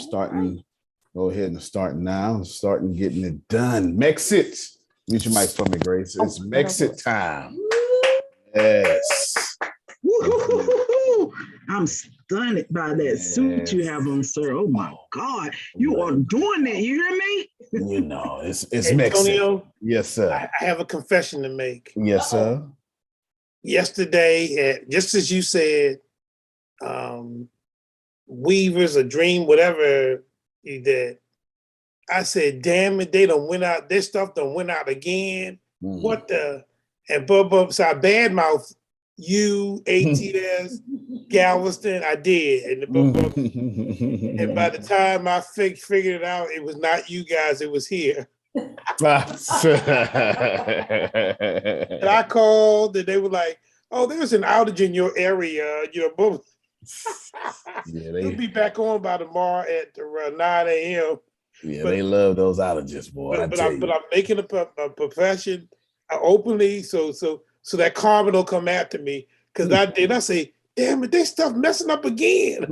starting. Go ahead and start now. I'm starting getting it done. Mexit. Mute your mic for me, Grace. It's Mexit time. Yes. Woo-hoo-hoo-hoo. I'm stunned by that suit you have on, sir. Oh my God. You are doing it. You hear me? You know, it's Antonio, Mexit. Yes, sir. I have a confession to make. Yes, sir. Yesterday, just as you said, Weavers, a dream, whatever you did, I said, damn it, they done went out, their stuff done went out again. What the? And so I badmouth you, ATS, Galveston, I did. And by the time I figured it out, it was not you guys, it was here. And I called and they were like, oh, there's an outage in your area. Both. Yeah, They'll be back on by tomorrow at 9 a.m. Yeah, they love those outages, boy. But I'm making a profession openly, so that karma will come after me. Because I say, damn it, they stuff messing up again.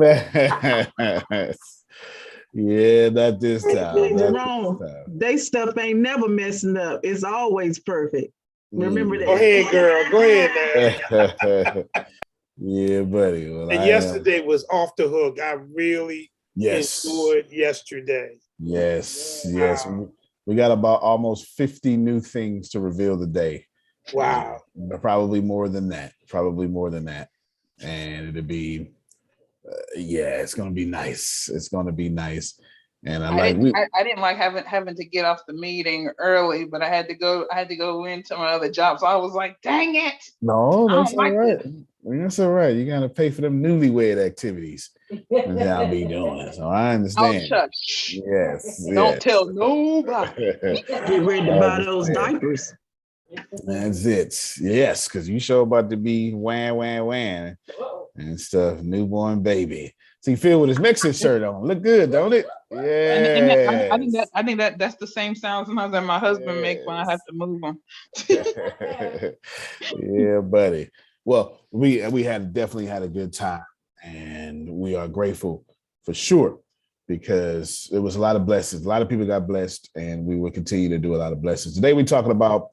Yeah, not this time. Wrong. They stuff ain't never messing up. It's always perfect. Remember that. Go ahead, girl. Go ahead, man. Yeah, buddy. Well, and yesterday was off the hook. I really enjoyed yesterday. Yes. We got about almost 50 new things to reveal today. Wow. Probably more than that. And it'll be, it's going to be nice. It's going to be nice. And I didn't like having to get off the meeting early, but I had to go into my other job. So I was like, dang it. No, that's all right. That's all right. You got to pay for them newlywed activities. That's how I'll be doing. So I understand. Oh, shush. Yes. Don't tell nobody. Get ready to buy those diapers. That's it. Yes, because you sure about to be wham and stuff. Newborn baby. See Phil with his Mexican shirt on. Look good, don't it? Yeah. I think that's the same sound sometimes that my husband makes when I have to move him. Yeah, buddy. Well, we definitely had a good time, and we are grateful for sure because it was a lot of blessings. A lot of people got blessed, and we will continue to do a lot of blessings. Today we're talking about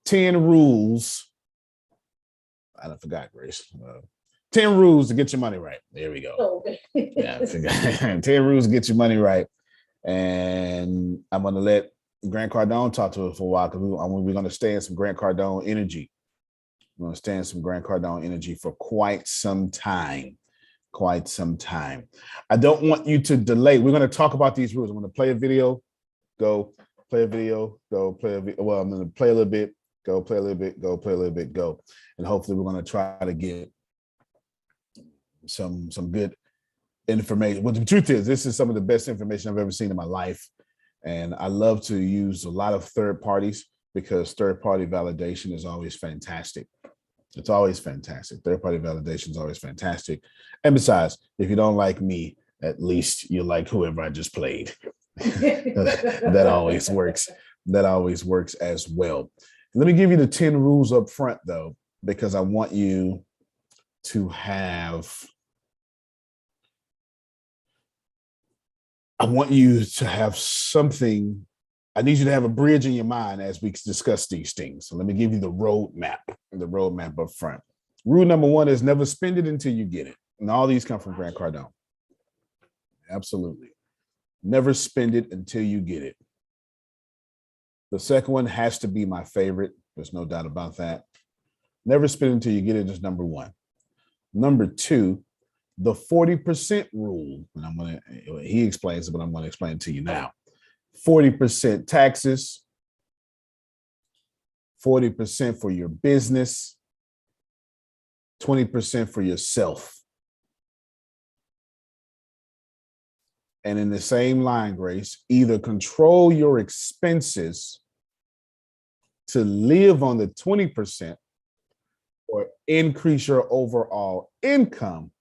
10 rules. I forgot, Grace. 10 rules to get your money right. There we go. Yeah, 10 rules to get your money right. And I'm going to let Grant Cardone talk to us for a while because we're going to stay in some Grant Cardone energy. We're going to stay in some Grant Cardone energy for quite some time. I don't want you to delay. We're going to talk about these rules. I'm going to play a video, go, play a video, go, play a video. Well, I'm going to play a little bit, go, play a little bit, go, play a little bit, go. And hopefully we're going to try to get some good information. Well, the truth is, this is some of the best information I've ever seen in my life. And I love to use a lot of third parties because third-party validation is always fantastic. It's always fantastic. Third-party validation is always fantastic. And besides, if you don't like me, at least you like whoever I just played. That always works. That always works as well. Let me give you the 10 rules up front, though, because I want you to have something. I need you to have a bridge in your mind as we discuss these things. So let me give you the roadmap up front. Rule number 1 is never spend it until you get it. And all these come from Grant Cardone. Absolutely. Never spend it until you get it. The second one has to be my favorite. There's no doubt about that. Never spend until you get it is number 1. Number 2, the 40% rule. And he explains it, but I'm going to explain it to you now. 40% taxes, 40% for your business, 20% for yourself. And in the same line, Grace, either control your expenses to live on the 20% or increase your overall income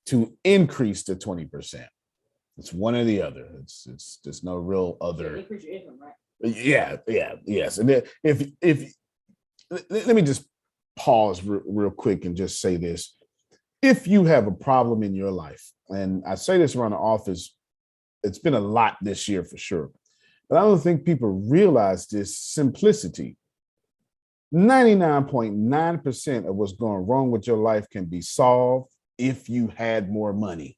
to increase the 20%. It's one or the other. It's there's no real other. Increase your income, right? Yes. And then if let me just pause real quick and just say this. If you have a problem in your life, and I say this around the office it's been a lot this year for sure. But I don't think people realize this simplicity. 99.9% of what's going wrong with your life can be solved if you had more money.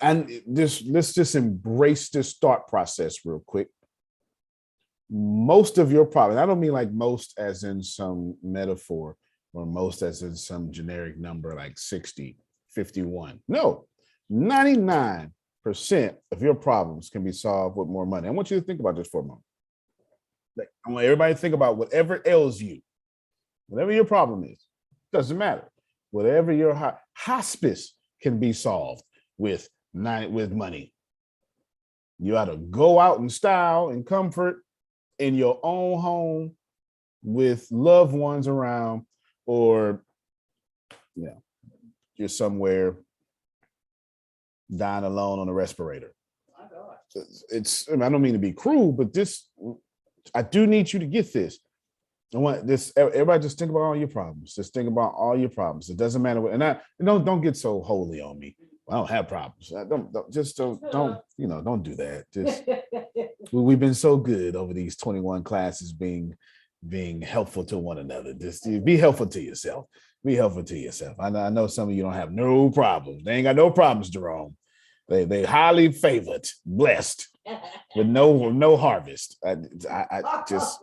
And let's just embrace this thought process real quick. Most of your problems, I don't mean like most as in some metaphor or most as in some generic number like 60, 51. No, 99% of your problems can be solved with more money. I want you to think about this for a moment. Like, I want everybody to think about whatever ails you, whatever your problem is, doesn't matter. Whatever your hospice can be solved with money. You ought to go out in style and comfort in your own home with loved ones around, or you're somewhere dying alone on a respirator. My God. I don't mean to be cruel, but I do need you to get this. I want this. Everybody just think about all your problems. Just think about all your problems. It doesn't matter what. And don't get so holy on me. I don't have problems. Don't do that. Just we've been so good over these 21 classes being helpful to one another. Just be helpful to yourself. Be helpful to yourself. I know some of you don't have no problems. They ain't got no problems, Jerome. They highly favored, blessed, with no harvest. I just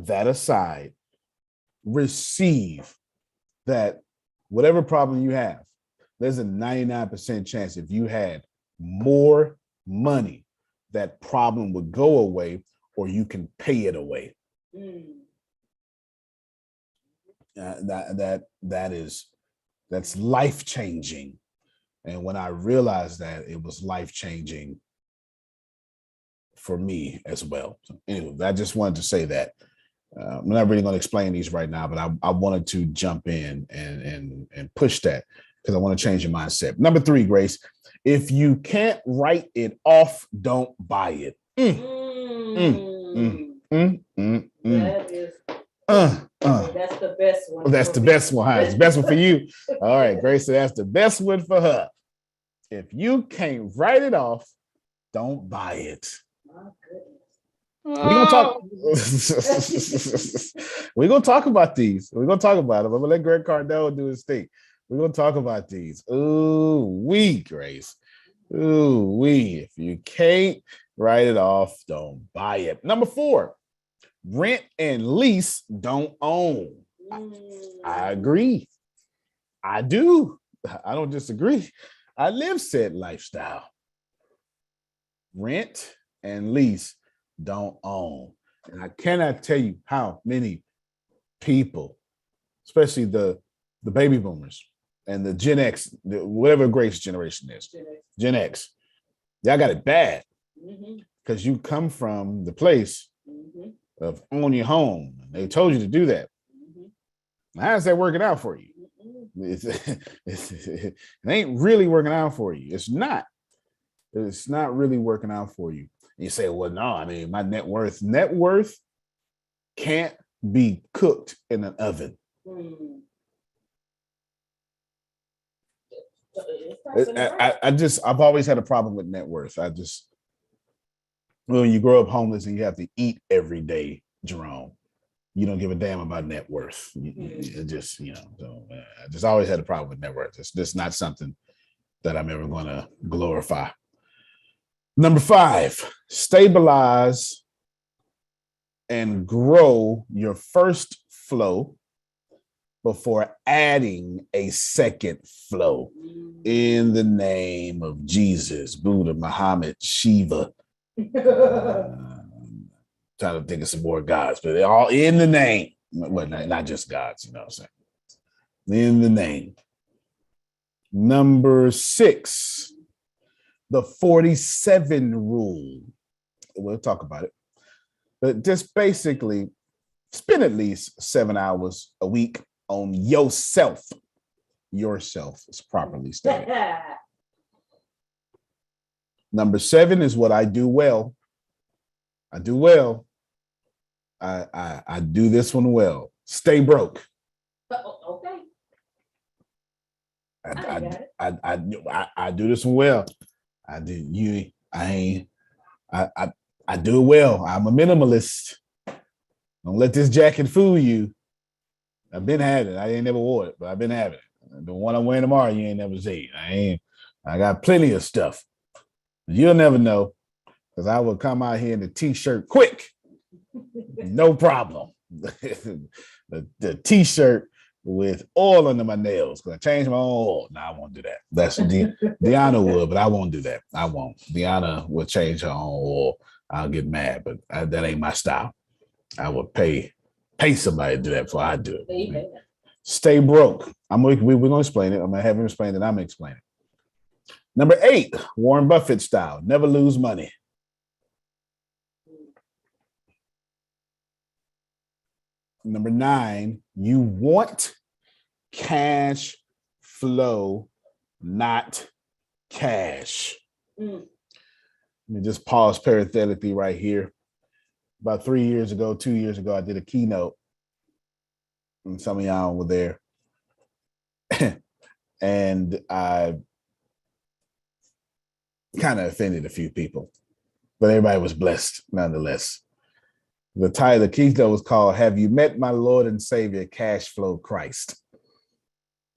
that aside, receive that whatever problem you have, there's a 99% chance if you had more money, that problem would go away or you can pay it away. That's life-changing. And when I realized that, it was life-changing for me as well. So anyway, I just wanted to say that. I'm not really going to explain these right now, but I wanted to jump in and push that because I want to change your mindset. Number 3, Grace, if you can't write it off, don't buy it. That is. That's the best one. That's the best one. Huh? It's the best one for you. All right, Grace, so that's the best one for her. If you can't write it off, don't buy it. My goodness. We're gonna talk. We're gonna talk about these. We're gonna talk about them. I'm gonna let Greg Cardone do his thing. We're gonna talk about these. Grace. If you can't write it off, don't buy it. Number 4, rent and lease, don't own. I agree. I do. I don't disagree. I live said lifestyle. Rent and lease, don't own. And I cannot tell you how many people, especially the baby boomers and the Gen X, whatever Grace generation is, Gen X, y'all got it bad because you come from the place of own your home. They told you to do that. How's that working out for you? It ain't really working out for you. It's not. It's not really working out for you. And you say, well, no, I mean, my net worth can't be cooked in an oven. I've always had a problem with net worth. When you grow up homeless and you have to eat every day, Jerome, you don't give a damn about net worth. I just always had a problem with net worth. It's just not something that I'm ever going to glorify. Number 5, stabilize and grow your first flow before adding a second flow. In the name of Jesus, Buddha, Muhammad, Shiva. Trying to think of some more gods, but they're all in the name. Well, not just gods, you know what I'm saying? In the name. Number 6, the 47 rule. We'll talk about it. But just basically spend at least 7 hours a week on yourself. Yourself is properly stated. Number 7 is what I do well. I do well. I do this one well. Stay broke. Okay. I do this well. I do you. I do it well. I'm a minimalist. Don't let this jacket fool you. I've been having it. I ain't never wore it, but I've been having it. The one I'm wearing tomorrow, you ain't never seen. I got plenty of stuff. You'll never know, because I will come out here in the t-shirt quick. No problem. the t-shirt with oil under my nails. Because I changed my own oil. No, I won't do that. That's Deanna would, but I won't do that. I won't. Deanna will change her own oil. I'll get mad, but that ain't my style. I would pay somebody to do that before I do it. Stay broke. We're going to explain it. I'm going to have him explain it. I'm going to explain it. Number 8, Warren Buffett style. Never lose money. Number 9, you want cash flow, not cash. Let me just pause parenthetically right here. About 2 years ago, I did a keynote, and some of y'all were there. And I kind of offended a few people, but everybody was blessed nonetheless. The title of the keynote was called, Have You Met My Lord and Savior, Cash Flow Christ?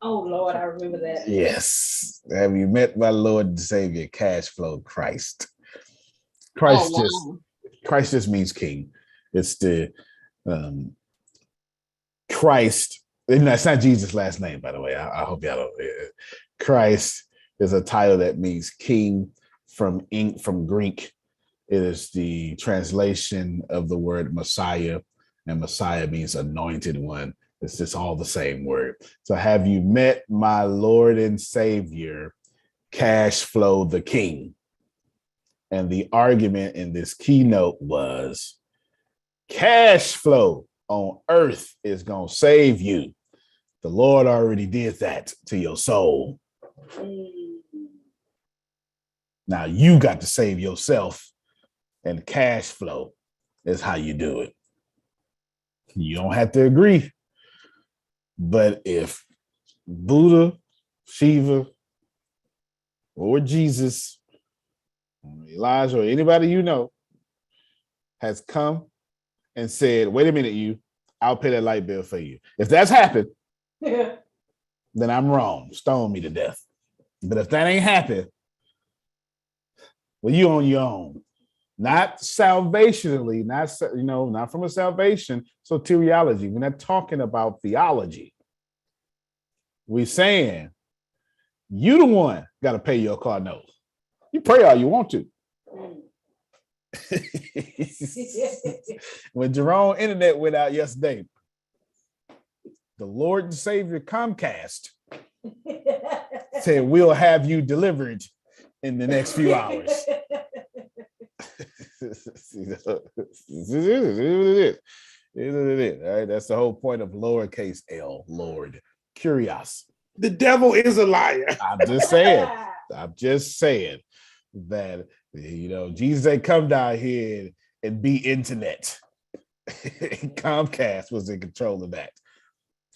Oh, Lord, I remember that. Yes. Have you met my Lord and Savior, Cash Flow Christ? Christ just means king. It's the Christ. It's not Jesus' last name, by the way. I hope y'all don't. Christ is a title that means king from Greek. It is the translation of the word Messiah, and Messiah means anointed one. It's just all the same word. So have you met my Lord and Savior, Cash Flow the King? And the argument in this keynote was cash flow on earth is going to save you. The Lord already did that to your soul. Now you got to save yourself, and cash flow is how you do it. You don't have to agree. But if Buddha, Shiva, or Jesus, Elijah, or anybody you know has come and said, wait a minute, I'll pay that light bill for you. If that's happened, then I'm wrong. Stone me to death. But if that ain't happened, well, you on your own. Not salvationally, not from a salvation soteriology. We're not talking about theology. We're saying you the one got to pay your car note. You pray all you want to. When Jerome Internet went out yesterday, the Lord and Savior Comcast said, we'll have you delivered in the next few hours. It is. All right, that's the whole point of lowercase l, Lord. Curious. The devil is a liar. I'm just saying that, Jesus ain't come down here and be internet. Comcast was in control of that.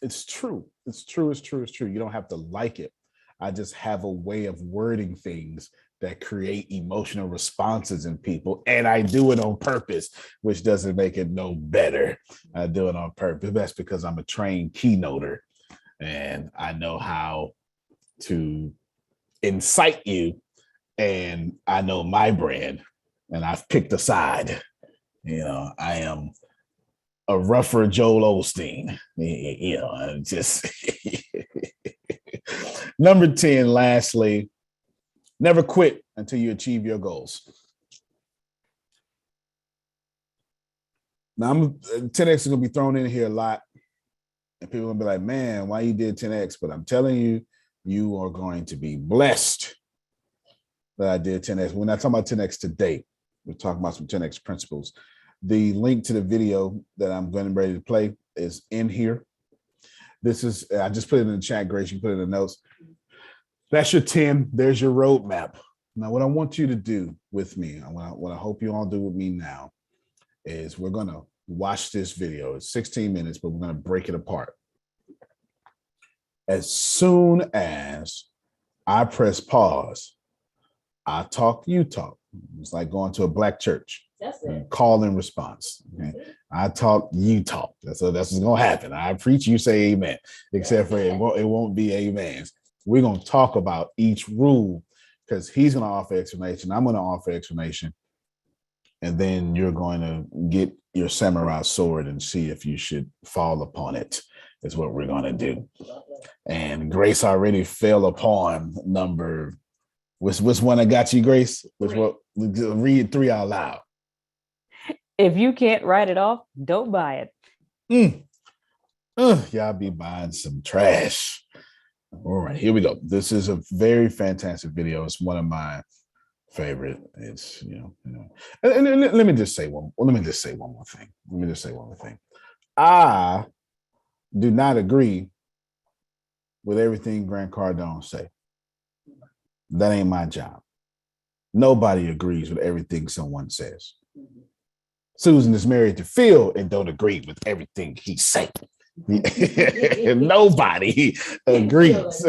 It's true. It's true. You don't have to like it. I just have a way of wording things that create emotional responses in people. And I do it on purpose, which doesn't make it no better. I do it on purpose. That's because I'm a trained keynoter and I know how to incite you. And I know my brand and I've picked a side. I am a rougher Joel Osteen. Just number 10, lastly, never quit until you achieve your goals. Now, 10X is going to be thrown in here a lot. And people are going to be like, man, why you did 10X? But I'm telling you, you are going to be blessed that I did 10X. We're not talking about 10X today. We're talking about some 10X principles. The link to the video that I'm getting ready to play is in here. I just put it in the chat, Grace. You put it in the notes. That's your 10. There's your roadmap. Now, what I want you to do with me, what I hope you all do with me now, is we're going to watch this video. It's 16 minutes, but we're going to break it apart. As soon as I press pause, I talk, you talk. It's like going to a black church. That's it. Call and response. Okay? I talk, you talk. That's what's gonna happen. I preach, you say amen. Except for it won't be amens. We're gonna talk about each rule because he's gonna offer explanation. I'm gonna offer explanation, and then you're going to get your samurai sword and see if you should fall upon it. Is what we're gonna do. And Grace already fell upon number. Which one I got you, Grace? Which what? Read 3 out loud. If you can't write it off, don't buy it. Y'all be buying some trash. All right, here we go. This is a very fantastic video. It's one of my favorite. It's And let me just say one more thing. I do not agree with everything Grant Cardone say. That ain't my job. Nobody agrees with everything someone says. Susan is married to Phil and don't agree with everything he say. Nobody agrees.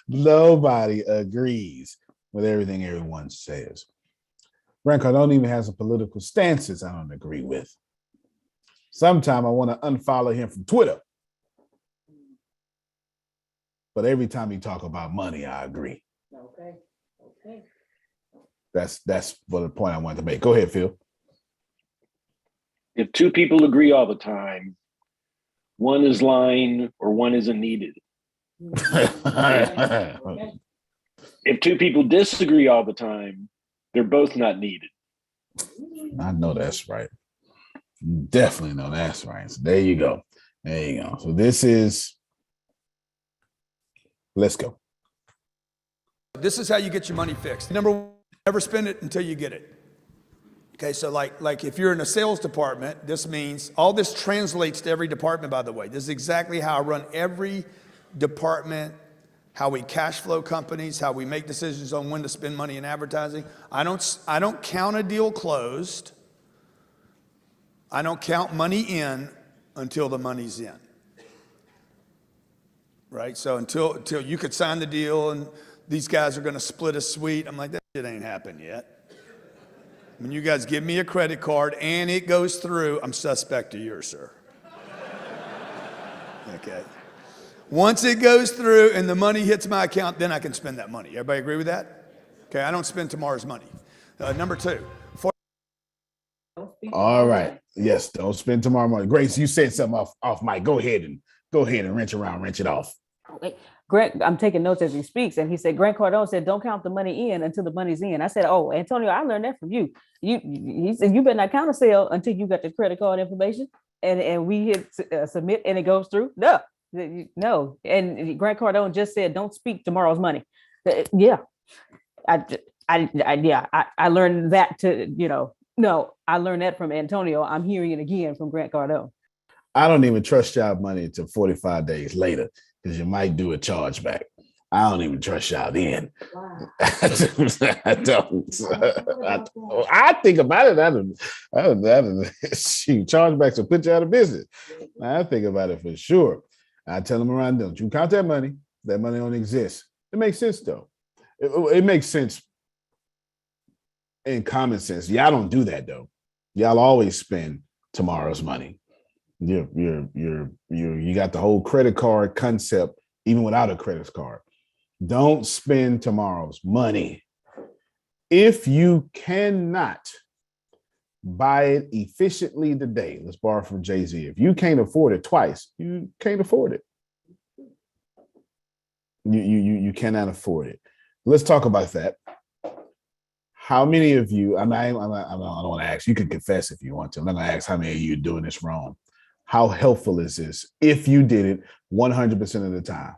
Nobody agrees with everything everyone says. Grant Cardone even has a political stances I don't agree with. Sometimes I want to unfollow him from Twitter. But every time he talk about money, I agree. Okay. That's what the point I wanted to make. Go ahead, Phil. If two people agree all the time, one is lying or one isn't needed. If two people disagree all the time, they're both not needed. I know that's right. Definitely know that's right. So there you go. So this is, let's go. This is how you get your money fixed. Number one, never spend it until you get it. Okay, so like if you're in a sales department, this means, all this translates to every department, by the way. This is exactly how I run every department, how we cash flow companies, how we make decisions on when to spend money in advertising. I don't count a deal closed. I don't count money in until the money's in. Right? So until you could sign the deal and these guys are going to split a suite, I'm like, that shit ain't happened yet. When you guys give me a credit card and it goes through, I'm suspect of yours, sir. Okay. Once it goes through and the money hits my account, then I can spend that money. Everybody agree with that? Okay, I don't spend tomorrow's money. Number two. All right. Yes, don't spend tomorrow morning. Grace, you said something off mic. Go ahead and wrench it off. Okay. Grant, I'm taking notes as he speaks, and he said, Grant Cardone said, don't count the money in until the money's in. I said, oh, Antonio, I learned that from you. He said, you better not count a sale until you got the credit card information, and we hit submit, and it goes through. No. And Grant Cardone just said, don't speak tomorrow's money. Yeah. I learned that I learned that from Antonio. I'm hearing it again from Grant Cardone. I don't even trust y'all money until 45 days later because you might do a chargeback. I don't even trust y'all then. Wow. I don't. I think about it. Shoot, chargebacks will put you out of business. I think about it for sure. I tell them around, don't you count that money. That money don't exist. It makes sense though. It makes sense in common sense. Y'all don't do that though. Y'all always spend tomorrow's money. You got the whole credit card concept even without a credit card. Don't spend tomorrow's money. If you cannot buy it efficiently today, let's borrow from Jay-Z. If you can't afford it twice, you can't afford it. You cannot afford it. Let's talk about that. How many of you, I don't want to ask, you can confess if you want to. I'm not going to ask how many of you are doing this wrong. How helpful is this if you did it 100% of the time?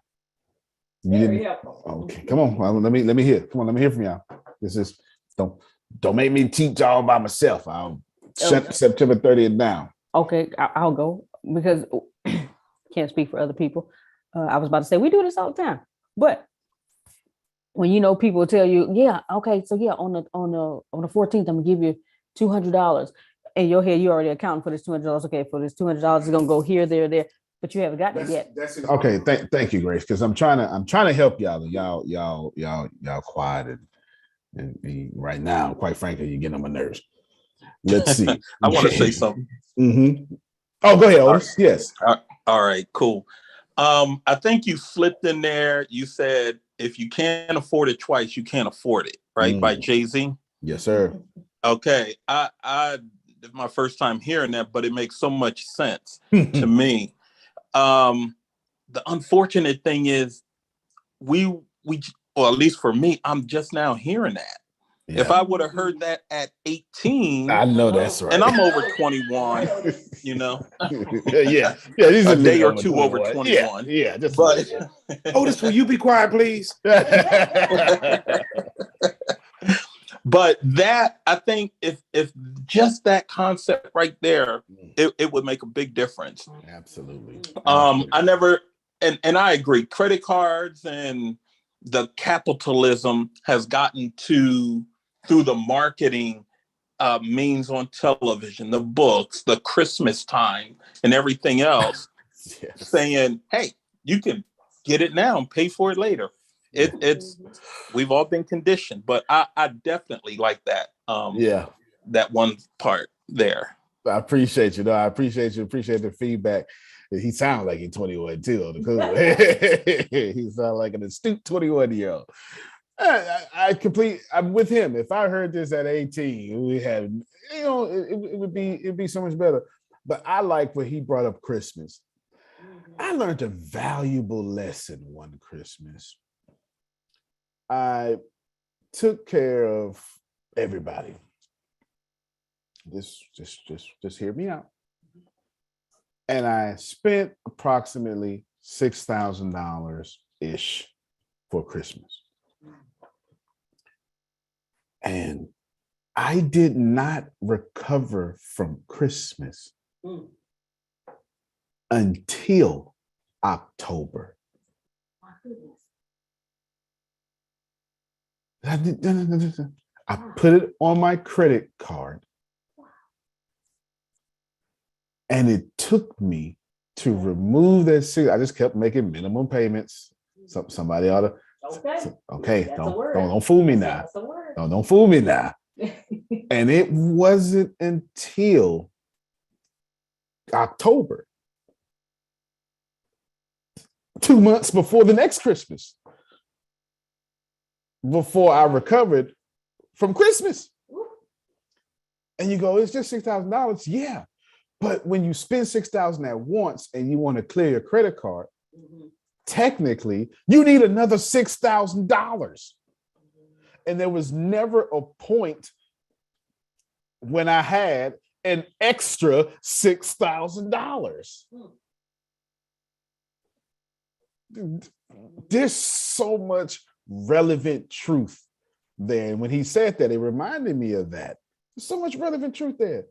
Very helpful. Okay, come on. Let me hear. Come on, let me hear from y'all. This is don't make me teach all by myself. I'll shut September 30th down. Okay, I'll go because can't speak for other people. I was about to say we do this all the time, but when people tell you, yeah, okay, so yeah, on the 14th, I'm gonna give you $200. In your head, you already accounting for this $200. Okay, for this $200, it's gonna go here, there. but you haven't gotten it yet. Okay. Thank you, Grace, because I'm trying to help y'all. Y'all quiet and right now, quite frankly, you're getting on my nerves. Let's see. I want to say something. Mm-hmm. Oh, go ahead, Otis. Yes. All right, cool. I think you slipped in there. You said if you can't afford it twice, you can't afford it, right? By Jay-Z. Yes, sir. Okay. It's my first time hearing that, but it makes so much sense to me. The unfortunate thing is or at least for me, I'm just now hearing that. Yeah. If I would have heard that at 18, I know that's right. And I'm over 21, you know. yeah. These a day or two over 21. Yeah. But Otis, will you be quiet, please? But that, I think, if just that concept right there, it would make a big difference. Absolutely. I never, and I agree. Credit cards and the capitalism has gotten through the marketing means on television, the books, the Christmas time, and everything else, saying, "Hey, you can get it now and pay for it later." It's we've all been conditioned, but I definitely like that. That one part there. I appreciate you. I appreciate you. Appreciate the feedback. He sounds like he's 21 too. On the cool. He sounds like an astute 21-year-old. I'm with him. If I heard this at 18, we had, it'd be so much better. But I like what he brought up Christmas. I learned a valuable lesson one Christmas. I took care of everybody. Just hear me out. And I spent approximately $6,000-ish for Christmas. And I did not recover from Christmas until October. I put it on my credit card. And it took me to remove that. I just kept making minimum payments. Somebody ought to. Okay, don't fool me now. Don't fool me now. And it wasn't until October, 2 months before the next Christmas, before I recovered from Christmas. And you go, it's just $6,000. Yeah. But when you spend $6,000 at once and you want to clear your credit card, technically you need another $6,000. And there was never a point when I had an extra $6,000. There's so much relevant truth there. And when he said that, it reminded me of that. There's so much relevant truth there.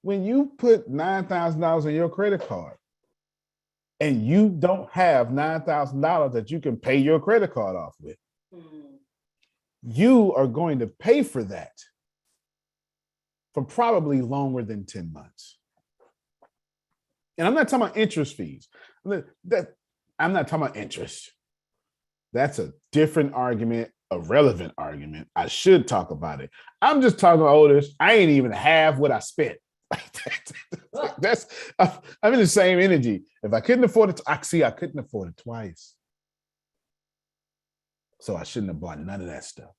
When you put $9,000 on your credit card and you don't have $9,000 that you can pay your credit card off with, you are going to pay for that for probably longer than 10 months. And I'm not talking about interest fees. I'm not talking about interest. That's a different argument, a relevant argument. I should talk about it. I'm just talking about this. I ain't even half what I spent. I'm in the same energy. If I couldn't afford it, I couldn't afford it twice. So I shouldn't have bought none of that stuff.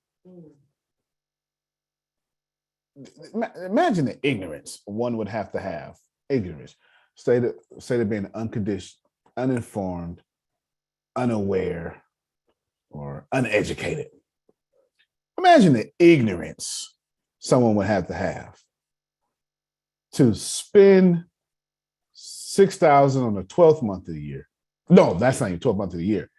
Imagine the ignorance one would have to have. Ignorance. Say to being unconditioned, uninformed, unaware, or uneducated. Imagine the ignorance someone would have to spend $6,000 on the 12th month of the year. No, that's not even 12th month of the year.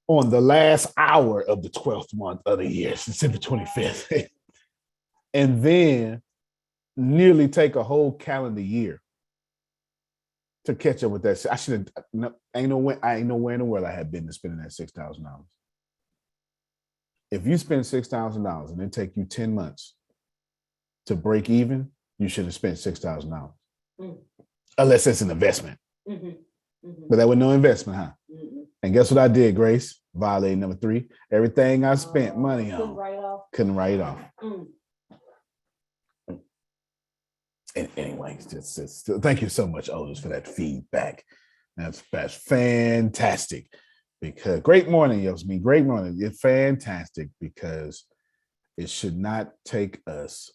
On the last hour of the 12th month of the year, December 25th. And then nearly take a whole calendar year to catch up with that. I should have, I ain't nowhere in the world I had been to spending that $6,000. If you spend $6,000 and it take you 10 months to break even, you should have spent $6,000. Unless it's an investment. But that was no investment, huh? And guess what I did, Grace? Violating number 3. Everything I spent money on, couldn't write it off. And anyway, just thank you so much, Otis, for that feedback. That's fantastic. Because great morning, Yosmin. Great morning. It's fantastic because it should not take us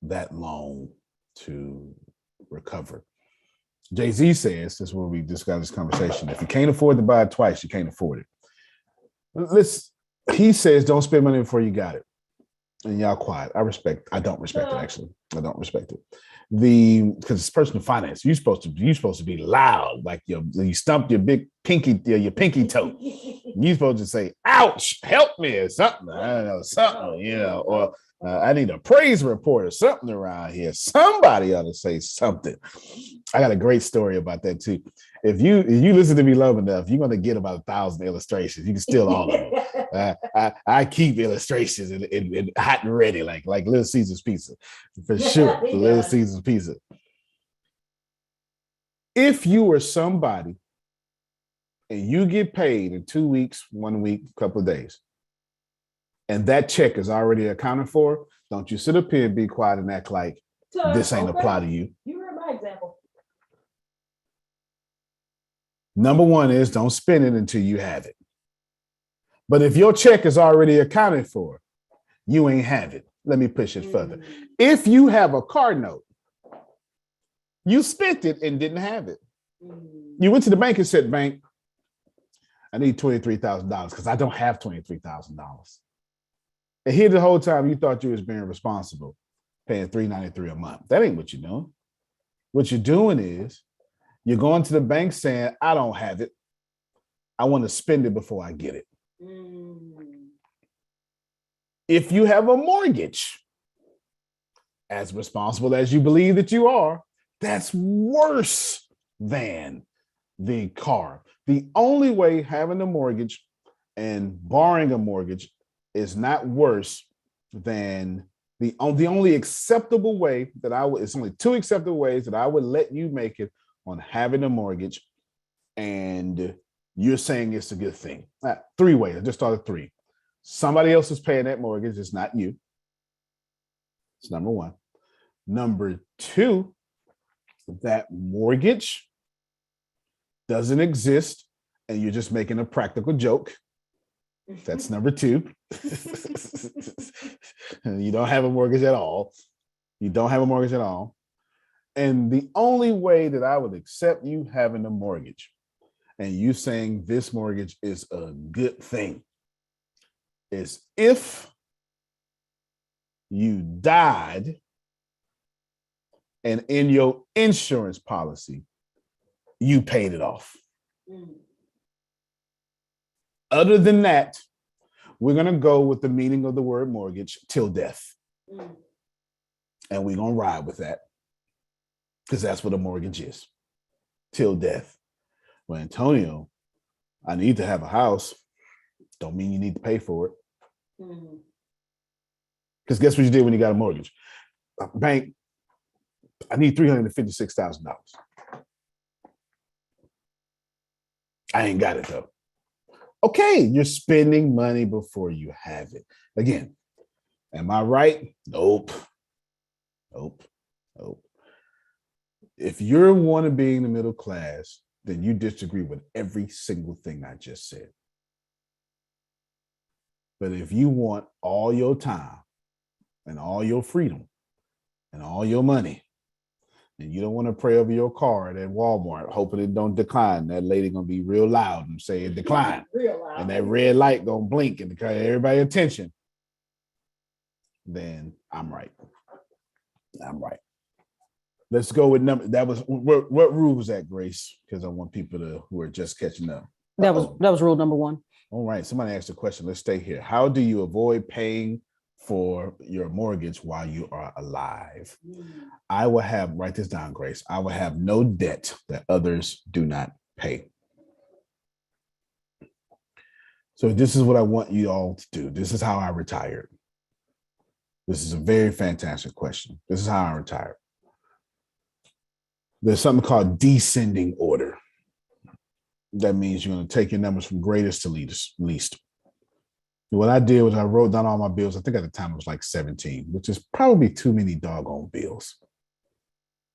that long to recover. Jay-Z says, this is where we just got this conversation. If you can't afford to buy it twice, you can't afford it. He says, don't spend money before you got it. And y'all quiet. I don't respect it, actually. I don't respect it. Because it's personal finance. You're supposed to be loud, like you stumped your big pinky toe. You're supposed to say, ouch, help me, or something. I don't know, something, or I need a praise report or something around here. Somebody ought to say something. I got a great story about that too. If you listen to me long enough, you're gonna get about 1,000 illustrations. You can steal all of them. I keep illustrations in hot and ready, like Little Caesar's Pizza, for sure. Yeah. Little Caesar's Pizza. If you were somebody and you get paid in 2 weeks, 1 week, couple of days, and that check is already accounted for, don't you sit up here and be quiet and act like this ain't apply to you. You heard my example. Number 1 is don't spend it until you have it. But if your check is already accounted for, you ain't have it. Let me push it further. If you have a car note, you spent it and didn't have it. You went to the bank and said, bank, I need $23,000 because I don't have $23,000. And here the whole time you thought you was being responsible, paying $393 a month. That ain't what you're doing. What you're doing is you're going to the bank saying, I don't have it. I want to spend it before I get it. If you have a mortgage, as responsible as you believe that you are, that's worse than the car. The only way having a mortgage and borrowing a mortgage is not worse than the only acceptable way that it's only 2 acceptable ways that I would let you make it on having a mortgage, and you're saying it's a good thing. 3 ways. I just started 3. Somebody else is paying that mortgage. It's not you. It's number 1. Number 2, that mortgage doesn't exist and you're just making a practical joke. That's number 2. You don't have a mortgage at all. You don't have a mortgage at all. And the only way that I would accept you having a mortgage and you saying this mortgage is a good thing is if you died and in your insurance policy, you paid it off. Other than that, we're going to go with the meaning of the word mortgage till death. And we're going to ride with that because that's what a mortgage is, till death. Well, Antonio, I need to have a house. Don't mean you need to pay for it. Because guess what you did when you got a mortgage? Bank, I need $356,000. I ain't got it though. Okay, you're spending money before you have it. Again, am I right? Nope. If you want to be in the middle class, then you disagree with every single thing I just said. But if you want all your time and all your freedom and all your money, and you don't want to pray over your card at Walmart, hoping it don't decline, that lady gonna be real loud and say it declined. And that red light gonna blink and get everybody attention, then I'm right. Let's go with number. That was what rule was that, Grace? Because I want people who are just catching up. That was rule number 1. All right. Somebody asked a question. Let's stay here. How do you avoid paying for your mortgage while you are alive? I will write this down, Grace. I will have no debt that others do not pay. So this is what I want you all to do. This is how I retired. This is a very fantastic question. This is how I retired. There's something called descending order. that means you're going to take your numbers from greatest to least. What I did was I wrote down all my bills. I think at the time it was like 17, which is probably too many doggone bills.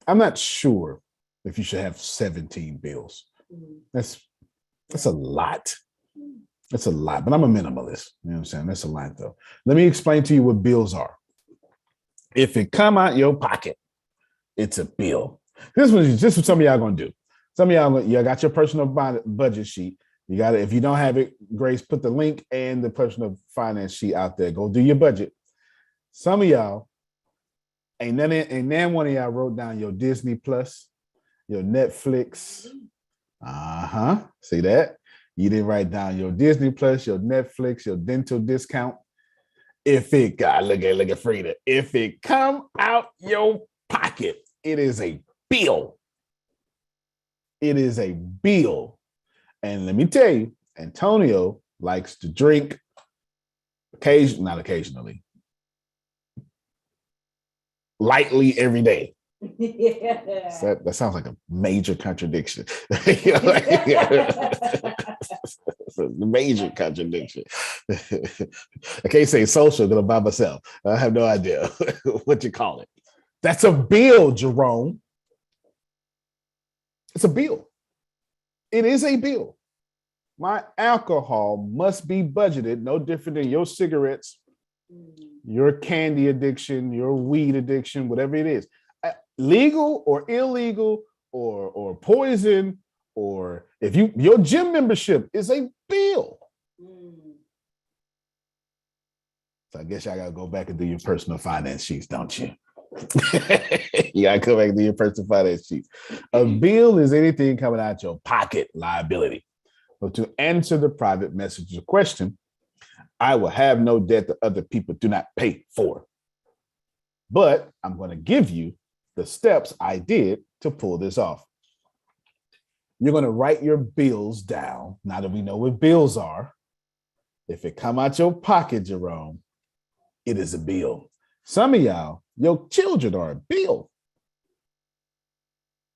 I'm not sure if you should have 17 bills. That's a lot. That's a lot, but I'm a minimalist. You know what I'm saying? That's a lot though. Let me explain to you what bills are. If it come out your pocket, it's a bill. This is what some of y'all gonna do. Some of y'all got your personal budget sheet. You got it. If you don't have it, Grace, put the link and the personal finance sheet out there. Go do your budget. Some of y'all, ain't none one of y'all wrote down your Disney Plus, your Netflix. See that? You didn't write down your Disney Plus, your Netflix, your dental discount. If it got, look at Frida. If it come out your pocket, it is a bill. It is a bill. And let me tell you, Antonio likes to drink not occasionally, lightly every day. That sounds like a major contradiction. It's a major contradiction. I can't say social because I'm by myself. I have no idea what you call it. That's a bill, Jerome. It's a bill. It is a bill. My alcohol must be budgeted, no different than your cigarettes, your candy addiction, your weed addiction, whatever it is. Legal or illegal or poison, or if your gym membership is a bill. So I guess y'all gotta go back and do your personal finance sheets, don't you? You gotta go back and do your personal finance sheets. A bill is anything coming out your pocket liability. So to answer the private message question, I will have no debt that other people do not pay for. But I'm going to give you the steps I did to pull this off. You're going to write your bills down. Now that we know what bills are, if it come out your pocket, Jerome, it is a bill. Some of y'all, your children are a bill.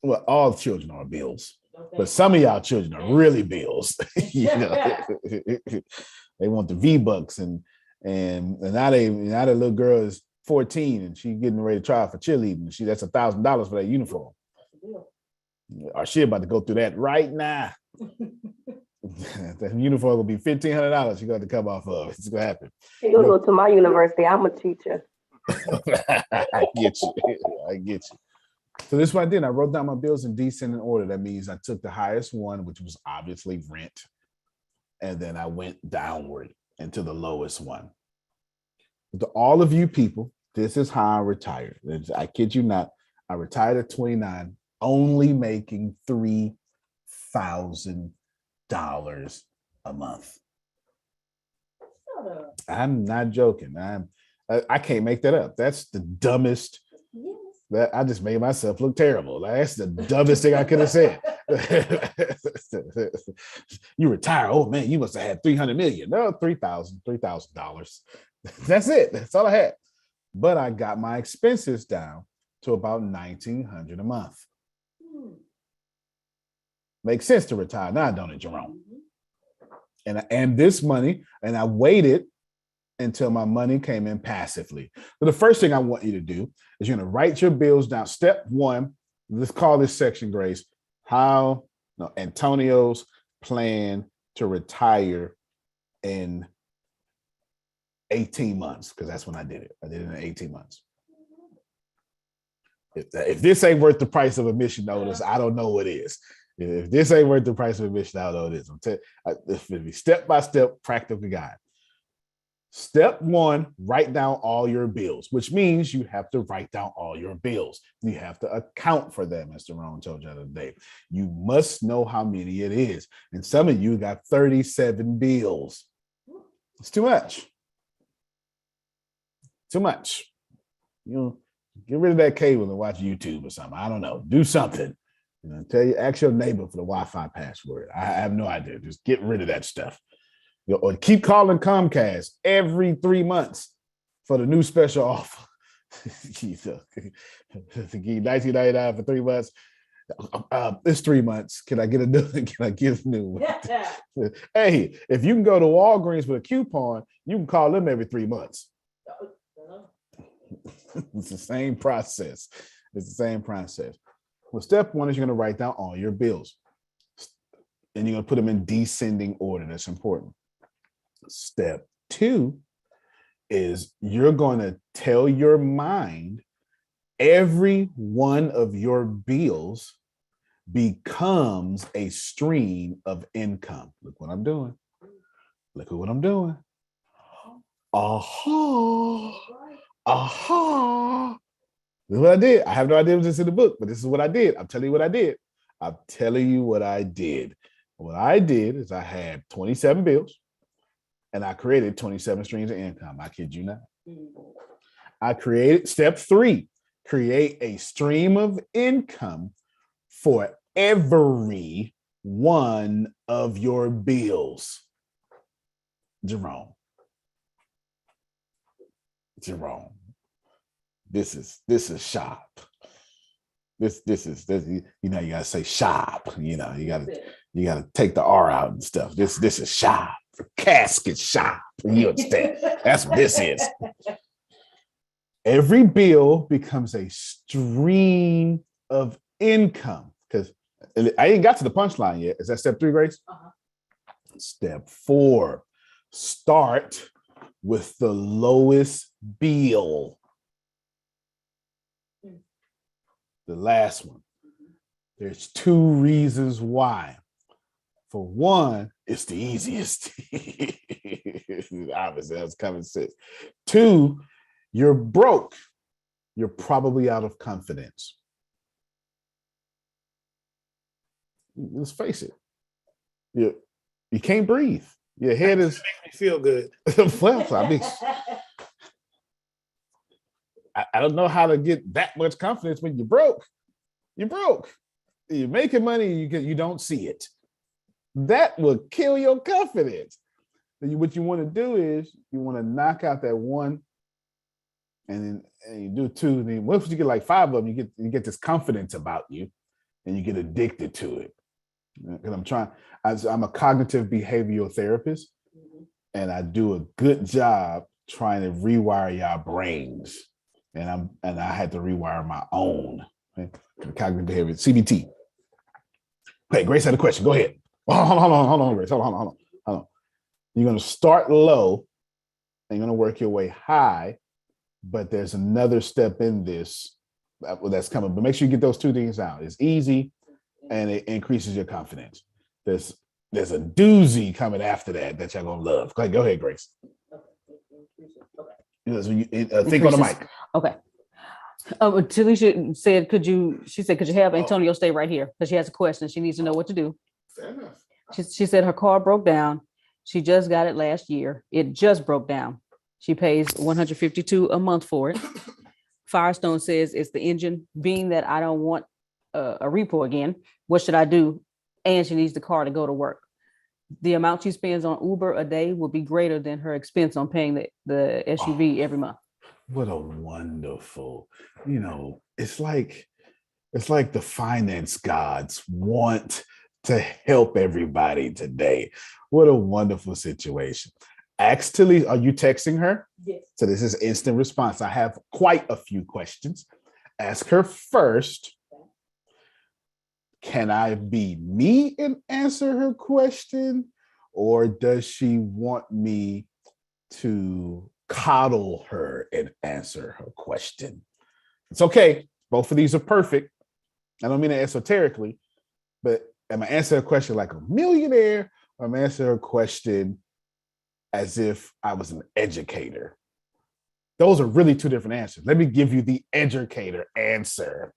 Well, all children are bills, but some of y'all children are really bills. You know, they want the V-Bucks and now the little girl is 14 and she's getting ready to try out for cheerleading. That's $1,000 for that uniform. Or she about to go through that right now. The uniform will be $1,500. She got to come off of. It's gonna happen. You'll go to my university. I'm a teacher. I get you. So this is what I did. I wrote down my bills in descending order. That means I took the highest one, which was obviously rent, and then I went downward into the lowest one. To all of you people, this is how I retired. I kid you not. I retired at 29, only making $3,000 a month. I'm not joking. I can't make that up. That's the dumbest. That I just made myself look terrible. That's the dumbest thing I could have said. You retire. Oh man, you must have had 300 million. No, $3,000. That's it. That's all I had. But I got my expenses down to about $1,900 a month. Makes sense to retire now, don't it, Jerome? And this money, and I waited until my money came in passively. So the first thing I want you to do is you're going to write your bills down. Step one, let's call this section, Grace, Antonio's plan to retire in 18 months, because that's when I did it. I did it in 18 months. If this ain't worth the price of admission notice, I don't know what is. If this ain't worth the price of admission, I don't know what it is. This will be step-by-step practical guide. Step one, write down all your bills, which means you have to write down all your bills. You have to account for them, as Jerome told you the other day. You must know how many it is. And some of you got 37 bills. It's too much. Too much. You know, get rid of that cable and watch YouTube or something. I don't know. Do something. Ask your neighbor for the Wi-Fi password. I have no idea. Just get rid of that stuff. Or keep calling Comcast every 3 months for the new special offer. To give $19.99 for 3 months. It's 3 months. Can I get a new? Can I get a new one? Hey, if you can go to Walgreens with a coupon, you can call them every 3 months. It's the same process. It's the same process. Well, step one is you're going to write down all your bills, and you're going to put them in descending order. That's important. Step two is you're going to tell your mind every one of your bills becomes a stream of income. Look what I'm doing. Look at what I'm doing. Aha. Aha. This is what I did. I have no idea what this is in the book, but this is what I did. I'm telling you what I did. I'm telling you what I did. What I did is I had 27 bills and I created 27 streams of income. I kid you not. I created step three, create a stream of income for every one of your bills. Jerome. This is shop. This you know, you gotta say shop. You know, you gotta take the R out and stuff. This is shop. Casket shop. You understand? That's what this is. Every bill becomes a stream of income. Because I ain't got to the punchline yet. Is that step three, Grace? Step four, start with the lowest bill. The last one. There's two reasons why. For one, it's the easiest. Obviously, that's common sense. Two, you're broke. You're probably out of confidence. Let's face it. You can't breathe. Your head is. Make me feel good. Well, I mean, I don't know how to get that much confidence when you're broke. You're broke. You're making money, you don't see it. That will kill your confidence. What you want to do is you want to knock out that one, and then you do two. And then once you get like five of them, you get this confidence about you, and you get addicted to it. Because I'm a cognitive behavioral therapist, and I do a good job trying to rewire y'all brains. And I had to rewire my own cognitive behavior, CBT. Okay, Grace had a question. Go ahead. Hold on, Grace. Hold on. You're going to start low and you're going to work your way high, but there's another step in this that's coming. But make sure you get those two things out. It's easy and it increases your confidence. There's a doozy coming after that y'all going to love. Go ahead, Grace. Think on the mic. Okay. Talisha said, could you have Antonio stay right here? Because she has a question. She needs to know what to do. Fair enough. She said her car broke down. She just got it last year. It just broke down. She pays $152 a month for it. Firestone says it's the engine. Being that I don't want a repo again, what should I do? And she needs the car to go to work. The amount she spends on Uber a day will be greater than her expense on paying the SUV every month. What a wonderful, it's like the finance gods want to help everybody today. What a wonderful situation. Ask Tilly, are you texting her? Yes. So this is instant response. I have quite a few questions. Ask her first. Can I be me and answer her question? Or does she want me to coddle her and answer her question? It's okay. Both of these are perfect. I don't mean it esoterically, but am I answering a question like a millionaire, or am I answering a question as if I was an educator? Those are really two different answers. Let me give you the educator answer.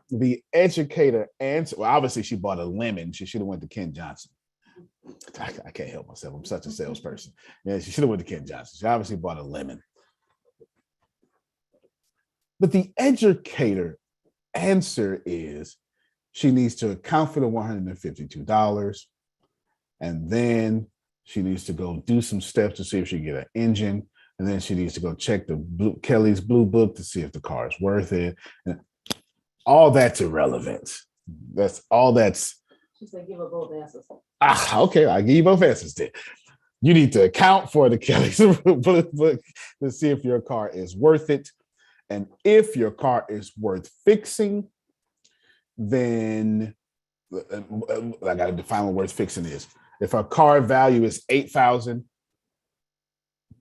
The educator answer, well, obviously she bought a lemon. She should have went to Ken Johnson. I can't help myself. I'm such a salesperson. Yeah, she should have went to Ken Johnson. She obviously bought a lemon. But the educator answer is she needs to account for the $152. And then she needs to go do some steps to see if she can get an engine. And then she needs to go check Kelly's Blue Book to see if the car is worth it. And all that's irrelevant. That's all that's. She said, give her both answers. Okay, I'll give you both answers then. You need to account for the Kelly's book to see if your car is worth it. And if your car is worth fixing, then I got to define what worth fixing is. If a car value is $8,000,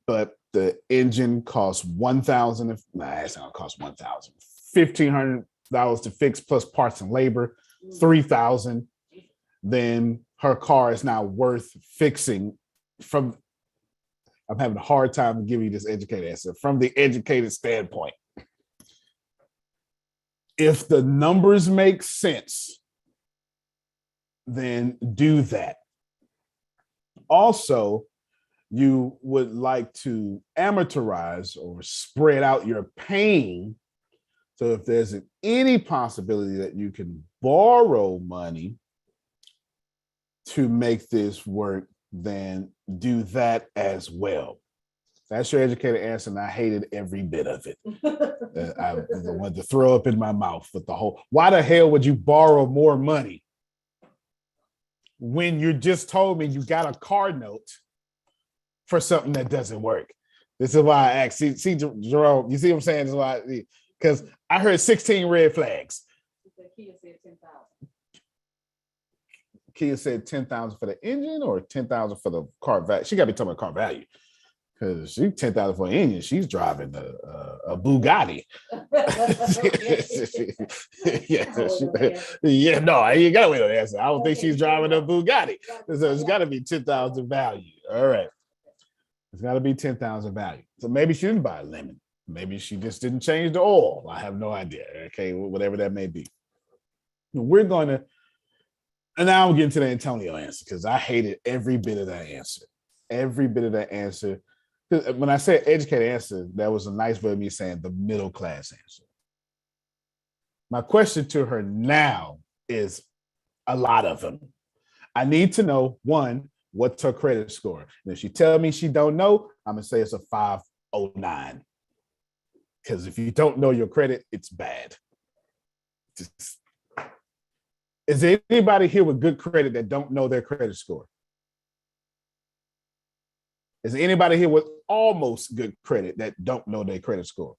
but the engine costs $1,000, it's not gonna cost $1,000. $1,500 to fix plus parts and labor, $3,000. Then her car is now worth fixing. I'm having a hard time giving you this educated answer from the educated standpoint. If the numbers make sense, then do that. Also, you would like to amortize or spread out your pain. So if there's any possibility that you can borrow money to make this work, then do that as well. That's your educated answer, and I hated every bit of it. I wanted to throw up in my mouth with the whole, why the hell would you borrow more money when you just told me you got a car note for something that doesn't work? This is why I asked. See, Jerome, you see what I'm saying? This is why, because I heard 16 red flags. Kia said 10,000. Kia said 10,000 for the engine or 10,000 for the car value. She got to be talking about car value. Because she 10,000 for an engine, she's driving a Bugatti. No, you gotta wait on the answer. I don't think she's driving a Bugatti. So it's got to be 10,000 value. All right, it's got to be 10,000 value. So maybe she didn't buy a lemon. Maybe she just didn't change the oil. I have no idea. Okay, whatever that may be. We're going to, and now I'm getting to the Antonio answer because I hated every bit of that answer. Every bit of that answer. When I said educated answer, that was a nice way of me saying the middle class answer. My question to her now is a lot of them. I need to know, one, what's her credit score? And if she tell me she don't know, I'm gonna say it's a 509. Because if you don't know your credit, it's bad. Is there anybody here with good credit that don't know their credit score? Is there anybody here with almost good credit that don't know their credit score?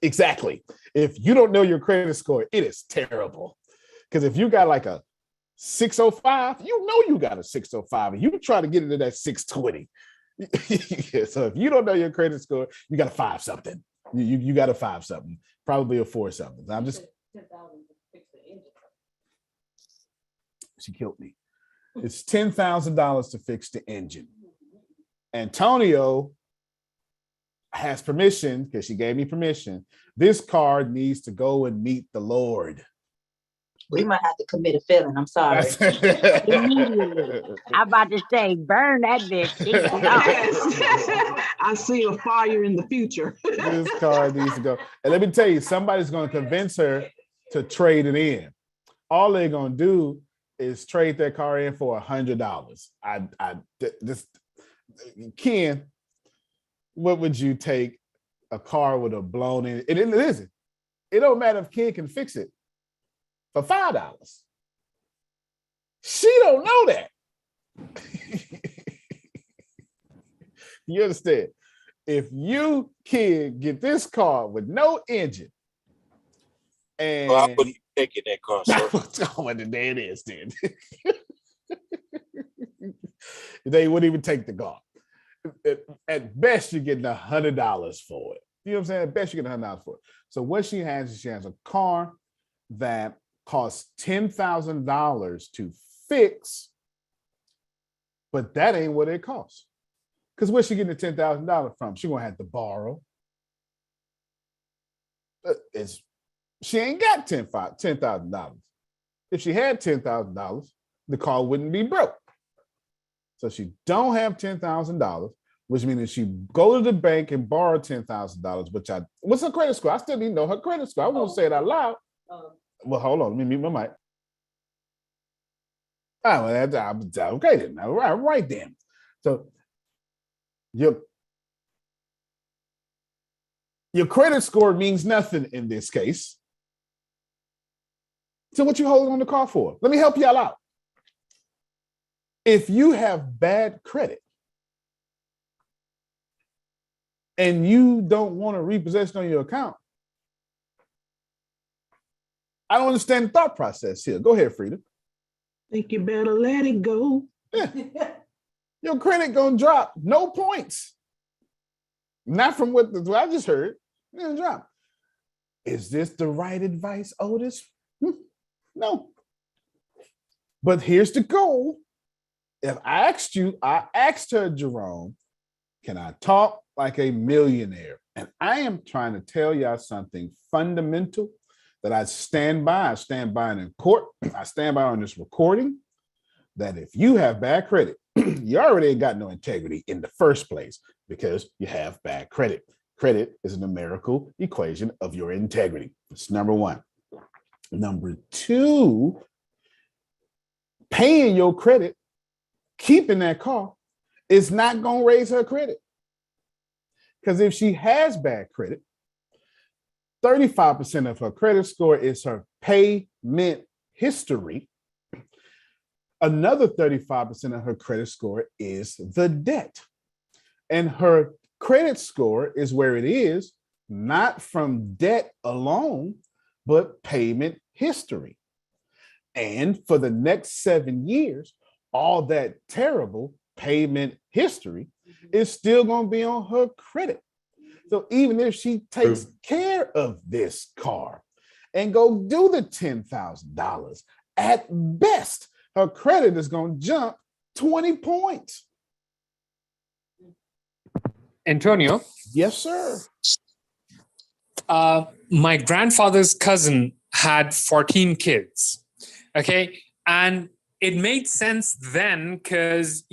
Exactly. If you don't know your credit score, it is terrible. Because if you got like a 605, you know you got a 605, and you try to get into that 620. So if you don't know your credit score, you got a 5 something. You got a 5 something, probably a 4 something. I'm just 10,000 to fix the engine. She killed me. It's $10,000 to fix the engine. Antonio has permission, because she gave me permission. This car needs to go and meet the Lord. We might have to commit a felon. I'm sorry. Immediately. I'm about to say, burn that bitch. I see a fire in the future. This car needs to go. And let me tell you, somebody's going to convince her to trade it in. All they're going to do is trade their car in for $100. Ken, what would you take a car with a blown in? It isn't. It don't matter if Ken can fix it for $5. She don't know that. You understand? If you, Ken, get this car with no engine, and I wouldn't even take it that car, sir. What the day it is, then. They wouldn't even take the car. At best, you're getting $100 for it. You know what I'm saying? At best, you're getting $100 for it. So what she has is she has a car that costs $10,000 to fix, but that ain't what it costs. Because where's she getting the $10,000 from? She's gonna have to borrow. She ain't got $10,000. If she had $10,000, the car wouldn't be broke. So she don't have $10,000, which means if she go to the bank and borrow $10,000, what's her credit score? I still need to know her credit score. I won't say it out loud. Well, hold on, let me mute my mic. Oh, well, okay then. All right then. So your credit score means nothing in this case. So what you holding on the car for? Let me help y'all out. If you have bad credit and you don't want to repossess on your account, I don't understand the thought process here. Go ahead, Frida. Think you better let it go. Yeah. Your credit gonna drop. No points. Not from what I just heard. It's gonna drop. Is this the right advice, Otis? No. But here's the goal. If I asked her, Jerome, can I talk like a millionaire? And I am trying to tell y'all something fundamental that I stand by. I stand by it in court. I stand by on this recording that if you have bad credit, you already ain't got no integrity in the first place because you have bad credit. Credit is a numerical equation of your integrity. That's number one. Number two, paying your credit, keeping that car is not going to raise her credit. Because if she has bad credit, 35% of her credit score is her payment history. Another 35% of her credit score is the debt. And her credit score is where it is, not from debt alone, but payment history. And for the next 7 years, all that terrible payment history is still going to be on her credit. So even if she takes care of this car and go do the $10,000, at best, her credit is going to jump 20 points. Antonio? Yes, sir. My grandfather's cousin had 14 kids. Okay. And it made sense then because,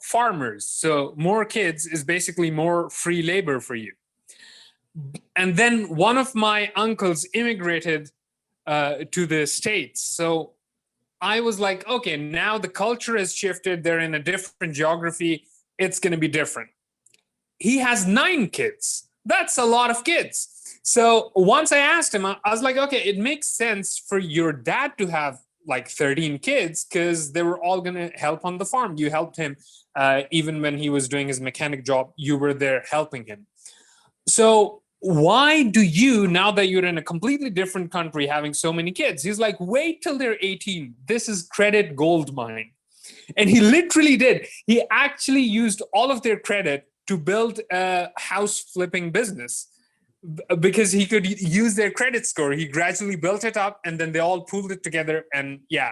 farmers. So more kids is basically more free labor for you. And then one of my uncles immigrated to the States. So I was like, okay, now the culture has shifted. They're in a different geography. It's going to be different. He has 9 kids. That's a lot of kids. So once I asked him, I was like, okay, it makes sense for your dad to have like 13 kids because they were all going to help on the farm. You helped him even when he was doing his mechanic job. You were there helping him. So why do you, now that you're in a completely different country having so many kids? He's like, wait till they're 18. This is credit gold mine. And he literally did. He actually used all of their credit to build a house flipping business because he could use their credit score. He gradually built it up and then they all pooled it together. And yeah,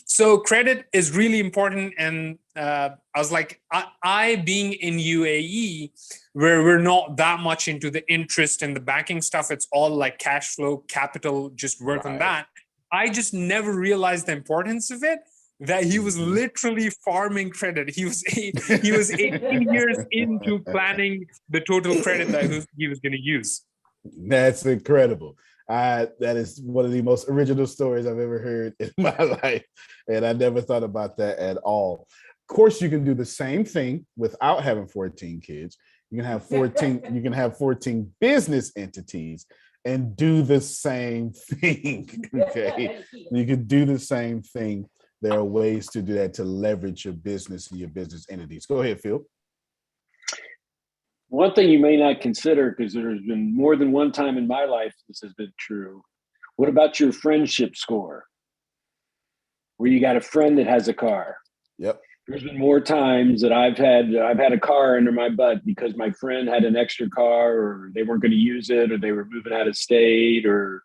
so credit is really important. And I was like, I being in UAE, where we're not that much into the interest and the banking stuff, it's all like cash flow, capital, just work on that. I just never realized the importance of it, that he was literally farming credit. He was 18 years into planning the total credit that he was going to use. That's incredible. That is one of the most original stories I've ever heard in my life. And I never thought about that at all. Of course, you can do the same thing without having 14 kids. You can have 14 business entities and do the same thing. Okay. You can do the same thing. There are ways to do that to leverage your business and your business entities. Go ahead, Phil. One thing you may not consider, because there's been more than one time in my life this has been true. What about your friendship score? Where you got a friend that has a car. Yep. There's been more times that I've had a car under my butt because my friend had an extra car, or they weren't going to use it, or they were moving out of state, or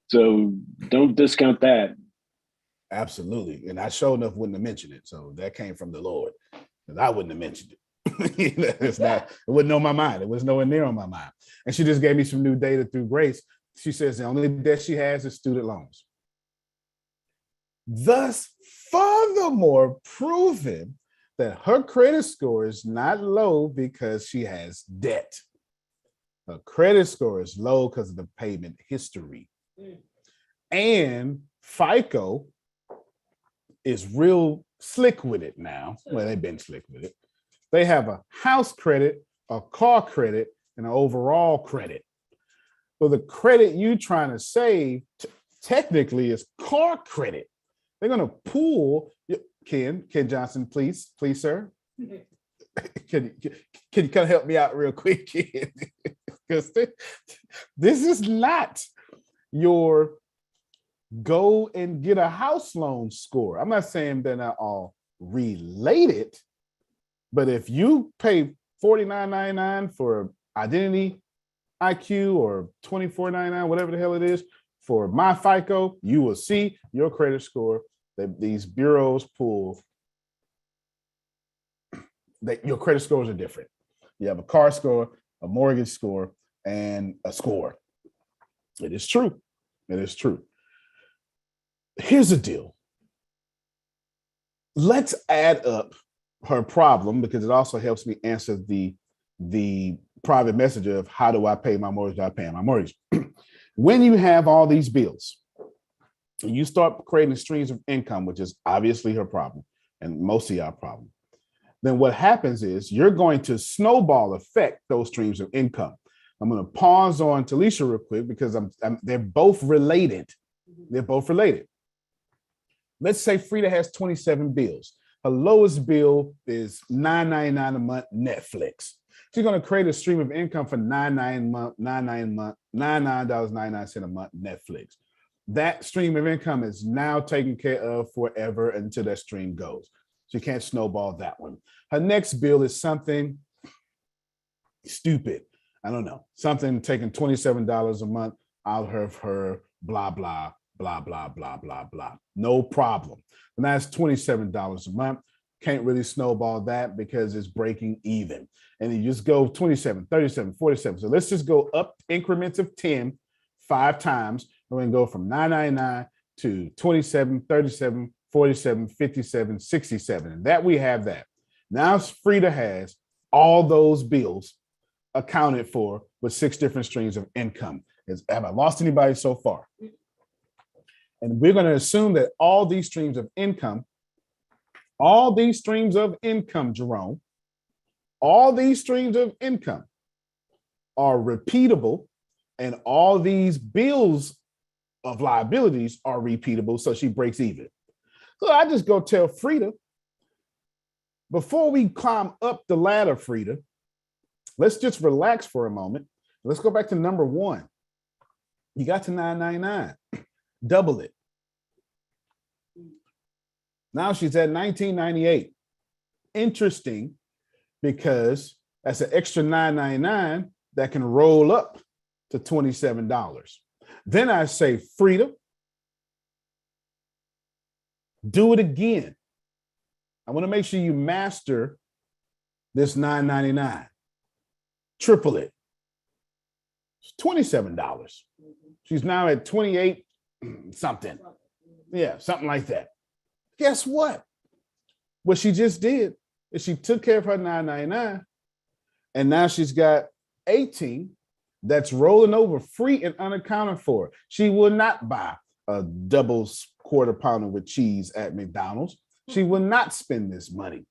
so don't discount that. Absolutely. And I sure enough wouldn't have mentioned it. So that came from the Lord, because I wouldn't have mentioned it. It wasn't on my mind. It was nowhere near on my mind. And she just gave me some new data through Grace. She says the only debt she has is student loans. Thus, furthermore, proving that her credit score is not low because she has debt. Her credit score is low because of the payment history. And FICO is real slick with it now. Well, they've been slick with it. They have a house credit, a car credit, and an overall credit. So the credit you trying to save technically is car credit. They're going to pull Ken Johnson, please, sir. Can you kind of help me out real quick, Ken? Because this is not your go and get a house loan score. I'm not saying they're not all related, but if you pay $49.99 for identity IQ or $24.99, whatever the hell it is, for my FICO, you will see your credit score that these bureaus pull. That your credit scores are different. You have a car score, a mortgage score, and a score. It is true. It is true. Here's the deal. Let's add up her problem because it also helps me answer the private message of how do I pay my mortgage? I pay my mortgage. When you have all these bills, you start creating streams of income, which is obviously her problem and most of y'all problem. Then what happens is you're going to snowball effect those streams of income. I'm going to pause on Talisha real quick because they're both related. They're both related. Let's say Frida has 27 bills. Her lowest bill is $9.99 a month Netflix. She's going to create a stream of income for $99.99 a month Netflix. That stream of income is now taken care of forever until that stream goes. She can't snowball that one. Her next bill is something stupid. I don't know. Something taking $27 a month out of her blah, blah, blah, blah, blah, blah, blah. No problem. And that's $27 a month. Can't really snowball that because it's breaking even. And you just go 27, 37, 47. So let's just go up increments of 10, 5 times. We're going to go from $9.99 to 27, 37, 47, 57, 67. And that we have that. Now Frida has all those bills accounted for with 6 different streams of income. Have I lost anybody so far? And we're going to assume that all these streams of income, Jerome, all these streams of income are repeatable, and all these bills of liabilities are repeatable, so she breaks even. So I just go tell Frida, before we climb up the ladder, Frida, let's just relax for a moment. Let's go back to number 1. You got to $9.99. Double it. Now she's at $19.98. Interesting, because that's an extra $9.99 that can roll up to $27. Then I say, Frida, do it again. I want to make sure you master this $9.99. Triple it. It's $27. She's now at 28 something. Yeah, something like that. Guess what? What she just did is she took care of her $9.99, and now she's got 18 that's rolling over free and unaccounted for. She will not buy a double quarter pounder with cheese at McDonald's. She will not spend this money.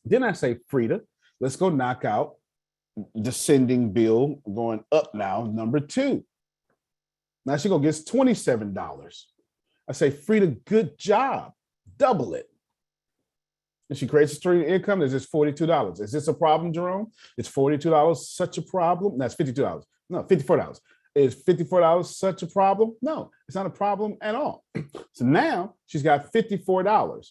Then I say, Frida, let's go knock out descending bill going up now, number 2. Now she gets $27. I say, Frida, good job. Double it. And she creates a stream of income. Is this $42? Is this a problem, Jerome? Is $42 such a problem? That's $52. No, $54. Is $54 such a problem? No, it's not a problem at all. So now she's got $54,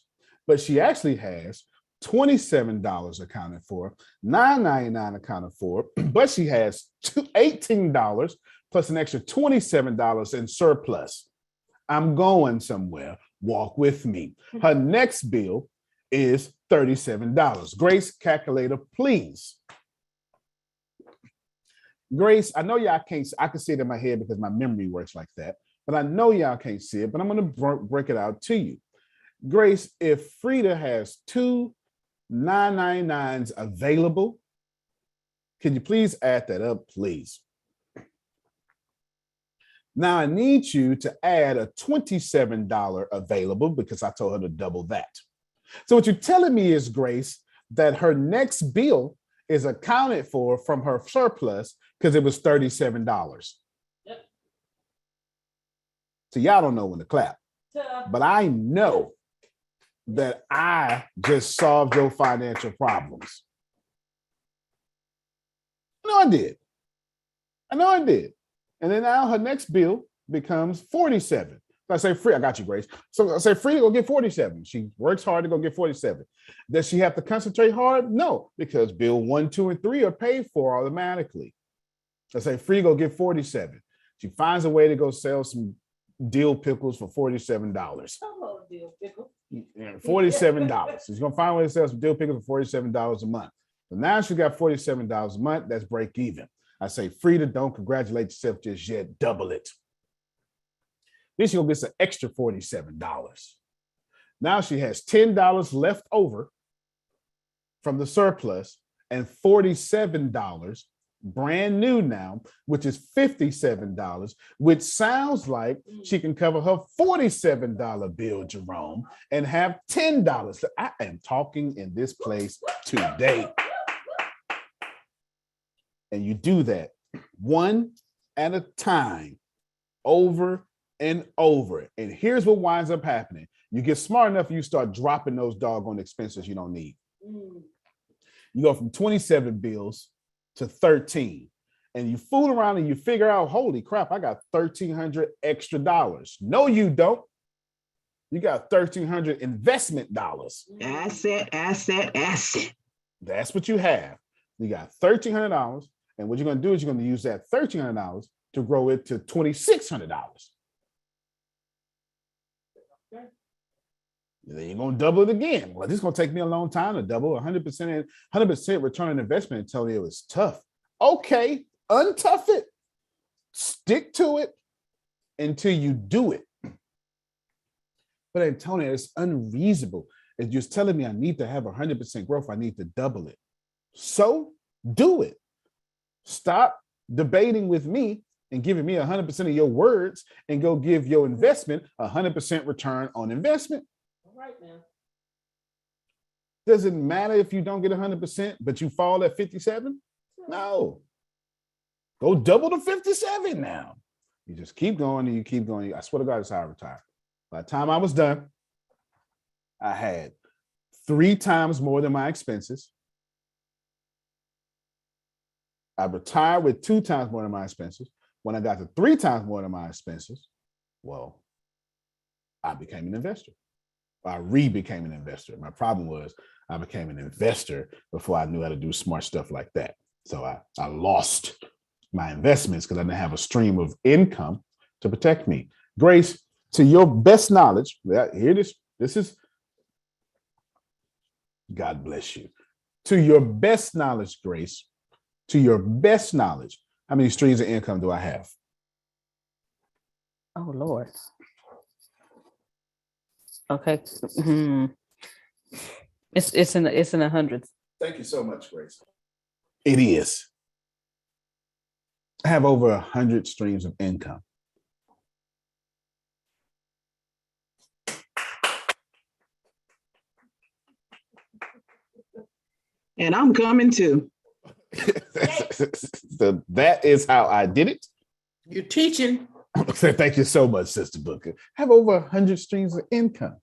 but she actually has $27 accounted for, $9.99 accounted for, but she has $18 plus an extra $27 in surplus. I'm going somewhere. Walk with me. Her next bill is $37. Grace, calculator, please. Grace, I know y'all can't, I can see it in my head because my memory works like that, but I know y'all can't see it, but I'm going to break it out to you. Grace, if Frida has 2 999s available, can you please add that up, please? Now I need you to add a $27 available because I told her to double that. So what you're telling me is, Grace, that her next bill is accounted for from her surplus because it was $37. Yep. So y'all don't know when to clap. But I know that I just solved your financial problems. I know I did. And then now her next bill becomes 47. So I say, Free, I got you, Grace. So I say, Free, go get 47. She works hard to go get 47. Does she have to concentrate hard? No, because bill 1, 2, and 3 are paid for automatically. I say, Free, go get 47. She finds a way to go sell some dill pickles for $47. Oh, dill pickle. $47. She's gonna find a way to sell some dill pickles for $47 a month. So now she got $47 a month. That's break even. I say, Frida, don't congratulate yourself just yet. Double it. Then she'll get an extra $47. Now she has $10 left over from the surplus and $47 brand new now, which is $57, which sounds like she can cover her $47 bill, Jerome, and have $10. So I am talking in this place today. And you do that one at a time, over and over. And here's what winds up happening. You get smart enough, you start dropping those doggone expenses you don't need. You go from 27 bills to 13. And you fool around and you figure out, holy crap, I got $1,300 extra dollars. No, you don't. You got $1,300 investment dollars. Asset. That's what you have. You got $1,300. And what you're going to do is you're going to use that $1,300 to grow it to $2,600. Okay. Then you're going to double it again. Well, this is going to take me a long time to double 100% return on investment. Antonio, is tough. Okay, untough it. Stick to it until you do it. But Antonio, it's unreasonable. If you're telling me I need to have 100% growth, I need to double it. So do it. Stop debating with me and giving me 100% of your words and go give your investment 100% return on investment. All right now. Does it matter if you don't get 100%, but you fall at 57? No. Go double to 57 now. You just keep going and you keep going. I swear to God, that's how I retired. By the time I was done, I had 3 times more than my expenses. I retired with 2 times more than my expenses. When I got to 3 times more than my expenses, well, I became an investor. I became an investor. My problem was I became an investor before I knew how to do smart stuff like that. So I lost my investments because I didn't have a stream of income to protect me. Grace, to your best knowledge, this is, God bless you. To your best knowledge, Grace, to your best knowledge, how many streams of income do I have? Oh, Lord. Okay. It's in the hundreds. Thank you so much, Grace. It is. I have over 100 streams of income. And I'm coming too. So that is how I did it. You're teaching. Thank you so much, Sister Booker. I have over 100 streams of income.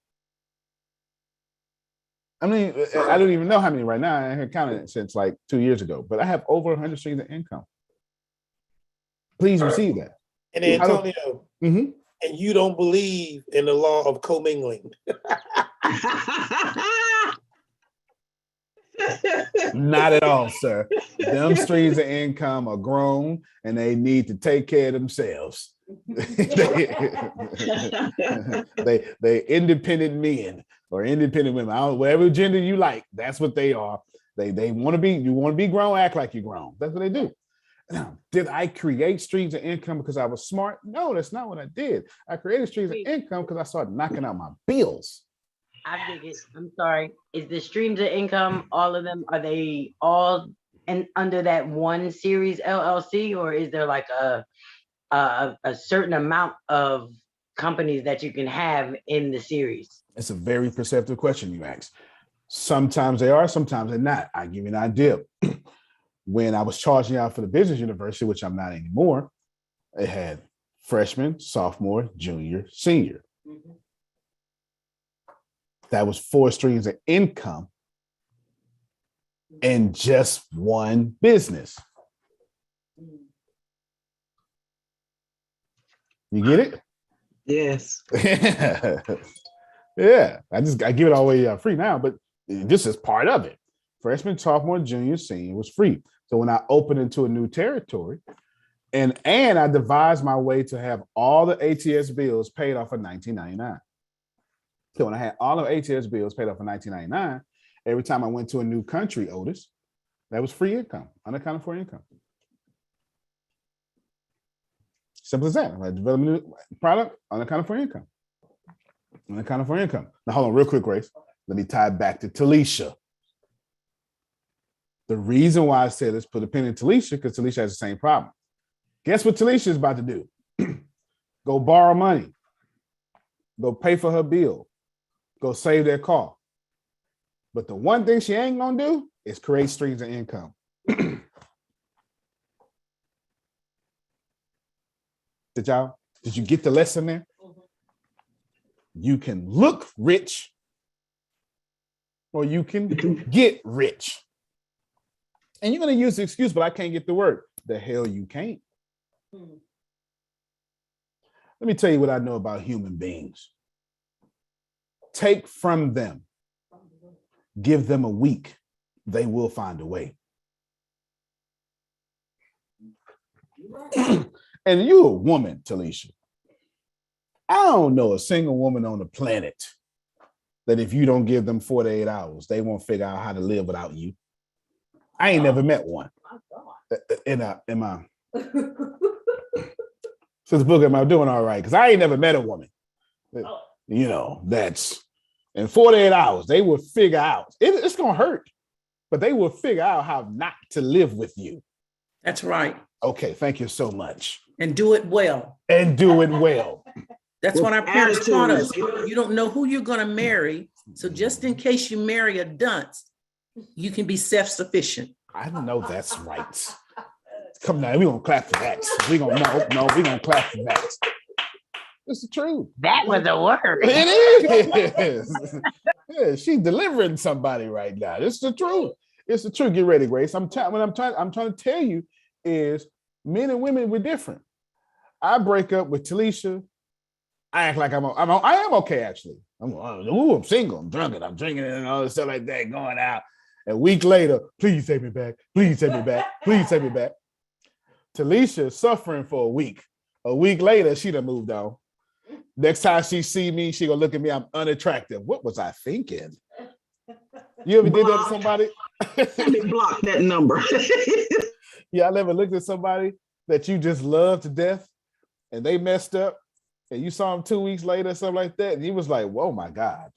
I mean, I don't even know how many right now. I haven't counted since like 2 years ago, but I have over 100 streams of income. Please receive that. And Antonio, and you don't believe in the law of commingling. Not at all, sir. Them streams of income are grown and they need to take care of themselves. they independent men or independent women. I don't, whatever gender you like, that's what they are. They want to be, you want to be grown, act like you're grown. That's what they do. Now, did I create streams of income because I was smart? No, that's not what I did. I created streams of income because I started knocking out my bills. I dig it. I'm sorry. Is the streams of income, all of them, are they all under that one series LLC, or is there like a certain amount of companies that you can have in the series? It's a very perceptive question you ask. Sometimes they are, sometimes they're not. I'll give you an idea. When I was charging out for the business university, which I'm not anymore, it had freshman, sophomore, junior, senior. That was 4 streams of income in just one business. You get it? Yes. Yeah. I give it all away free now, but this is part of it. Freshman, sophomore, junior, senior was free. So when I opened into a new territory, and I devised my way to have all the ATS bills paid off in $19.99. So when I had all of ATS bills paid off in $19.99, every time I went to a new country, Otis, that was free income, unaccounted for income. Simple as that. I develop a new product, unaccounted for income. Unaccounted for income. Now hold on real quick, Grace. Let me tie it back to Talisha. The reason why I said let's put a pin in Talisha, because Talisha has the same problem. Guess what Talisha is about to do? Go borrow money. Go pay for her bill. Go save their car. But the one thing she ain't gonna do is create streams of income. Did you get the lesson there? You can look rich or you can get rich. And you're gonna use the excuse, but I can't get the word. The hell you can't. Let me tell you what I know about human beings. Take from them. Give them a week. They will find a way. And you a woman, Talisha. I don't know a single woman on the planet that if you don't give them 48 hours, they won't figure out how to live without you. I ain't never met one. So the book, am I doing all right? Because I ain't never met a woman. You know, that's in 48 hours, they will figure out. It's going to hurt, but they will figure out how not to live with you. That's right. Okay, thank you so much. And do it well. And do it well. That's what our parents taught us. You don't know who you're going to marry. So just in case you marry a dunce, you can be self-sufficient. I know that's right. Come now, we're going to clap for that. We're going to clap for that. It's the truth. That was a word. It is. Yeah, she's delivering somebody right now. It's the truth. It's the truth. Get ready, Grace. I'm trying to tell you is men and women, we're different. I break up with Talisha. I act like I am okay, actually. I'm single, I'm drunk, I'm drinking and all this stuff like that, going out. A week later, please take me back. Please take me back. Please take me back. Talisha suffering for a week. A week later, she done moved on. Next time she see me, she gonna look at me, I'm unattractive. What was I thinking? You ever did that to somebody? Let me block that number. Y'all ever looked at somebody that you just love to death and they messed up and you saw them 2 weeks later, something like that, and you was like, whoa, my God,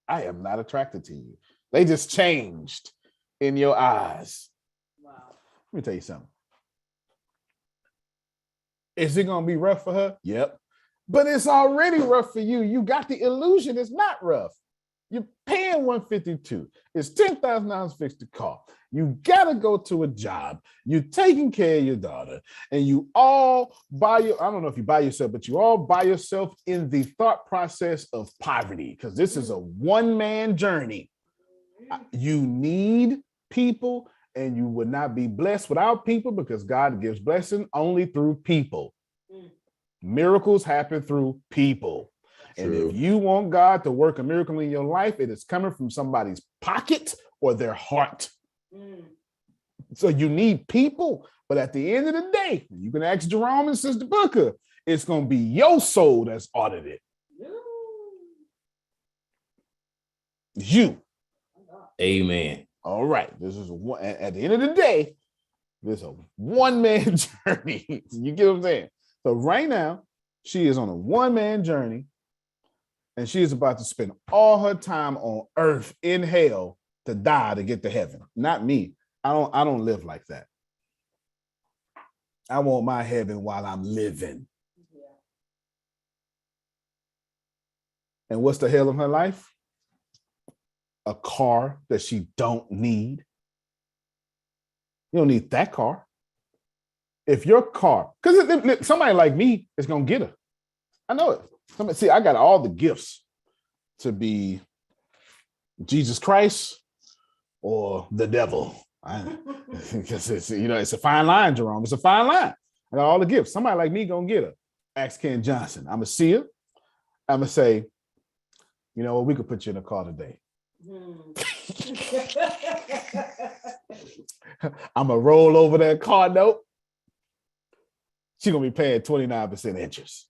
I am not attracted to you. They just changed in your eyes. Wow. Let me tell you something. Is it going to be rough for her? Yep. But it's already rough for you. You got the illusion it's not rough. You're paying $152. It's $10,000 fixed the car. You got to go to a job. You're taking care of your daughter. And you all I don't know if you buy yourself, but you all buy yourself in the thought process of poverty, because this is a one-man journey. You need people, and you would not be blessed without people, because God gives blessing only through people. Miracles happen through people. And if you want God to work a miracle in your life, it is coming from somebody's pocket or their heart. So you need people. But at the end of the day, you can ask Jerome and Sister Booker, it's going to be your soul that's audited. You. Amen. All right. This is at the end of the day, this is a one-man journey. You get what I'm saying? So right now, she is on a one-man journey, and she is about to spend all her time on earth in hell to die to get to heaven. Not me. I don't live like that. I want my heaven while I'm living. Yeah. And what's the hell of her life? A car that she don't need. You don't need that car. if your car, because somebody like me is gonna get her. I know it. See, I got all the gifts to be Jesus Christ or the devil. Because it's it's a fine line, Jerome. It's a fine line. I got all the gifts. Somebody like me gonna get her. Ask Ken Johnson. I'm gonna see her. I'm gonna say, you know what, we could put you in a car today. I'm gonna roll over that car note. She's gonna be paying 29% interest.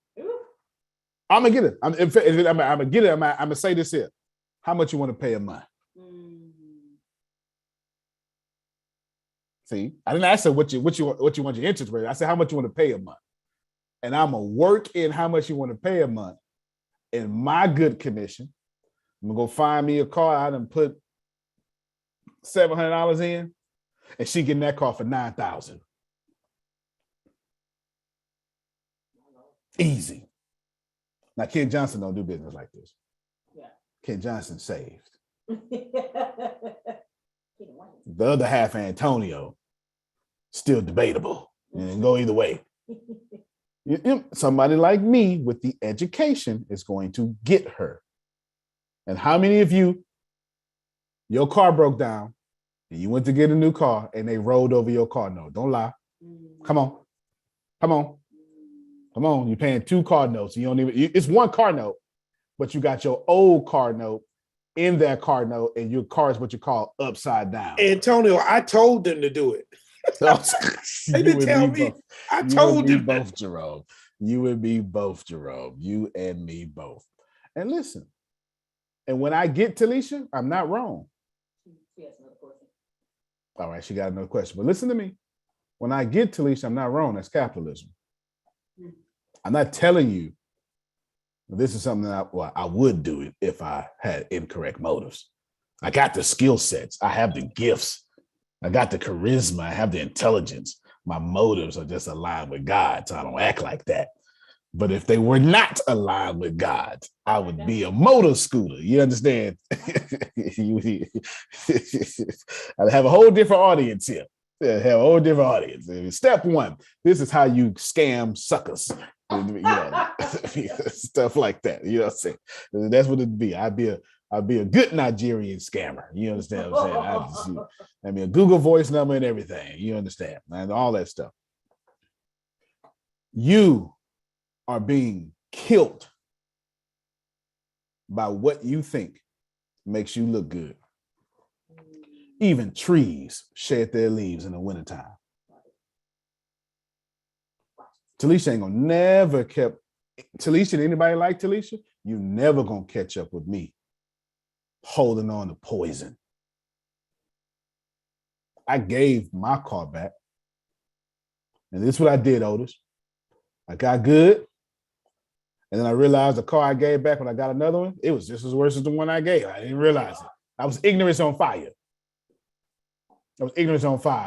I'm gonna get it. I'm gonna get it. I'm gonna say this here. How much you want to pay a month? See, I didn't ask her what you want your interest rate. I said how much you want to pay a month, and I'm gonna work in how much you want to pay a month. In my good commission, I'm gonna go find me a car. I done put $700 in, and she getting that car for $9,000. Easy. Now Ken Johnson don't do business like this. Yeah. Ken Johnson saved. The other half, Antonio, still debatable. And go either way. Somebody like me with the education is going to get her. And how many of you, your car broke down and you went to get a new car and they rolled over your car note? Don't lie. Come on. Come on. Come on. You're paying 2 car notes. You don't even, it's 1 car note, but you got your old car note in that car note, and your car is what you call upside down. Antonio, I told them to do it. They didn't tell me. I told them both, Jerome. You and me both, Jerome. You and me both. And listen, and when I get Talisha, I'm not wrong. She has another question. All right, she got another question. But listen to me. When I get Talisha, I'm not wrong. That's capitalism. I'm not telling you this is something that I would do it if I had incorrect motives. I got the skill sets. I have the gifts. I got the charisma. I have the intelligence. My motives are just aligned with God, so I don't act like that. But if they were not aligned with God, I would be a motor scooter. You understand? I'd have a whole different audience here. Have a whole different audience. Step 1, this is how you scam suckers. Stuff like that. You know what I'm saying? That's what it'd be. I'd be a good Nigerian scammer. You understand what I'm saying? I'd be a Google voice number and everything. You understand? And all that stuff. You are being killed by what you think makes you look good. Even trees shed their leaves in the wintertime. Talisha ain't gonna never Talisha, anybody like Talisha? You never gonna catch up with me holding on to poison. I gave my car back. And this is what I did, Otis. I got good. And then I realized the car I gave back when I got another one, it was just as worse as the one I gave. I didn't realize it. I was ignorance on fire. I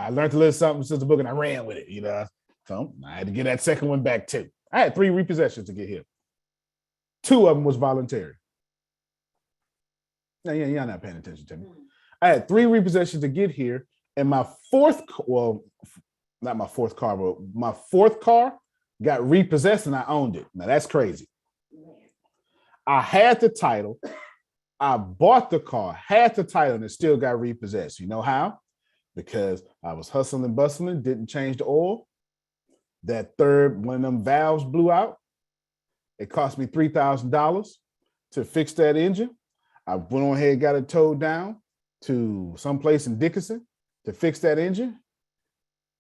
learned a little something since the book and I ran with it, you know. So I had to get that second one back too. I had 3 repossessions to get here. 2 of them was voluntary. Now, yeah, y'all not paying attention to me. I had 3 repossessions to get here, and my 4th, well, not my 4th car, but my 4th car got repossessed and I owned it. Now that's crazy. I had the title. I bought the car, had the title, and it still got repossessed. You know how? Because I was hustling and bustling, didn't change the oil. That third, one of them valves blew out. It cost me $3,000 to fix that engine. I went on ahead and got it towed down to someplace in Dickinson to fix that engine.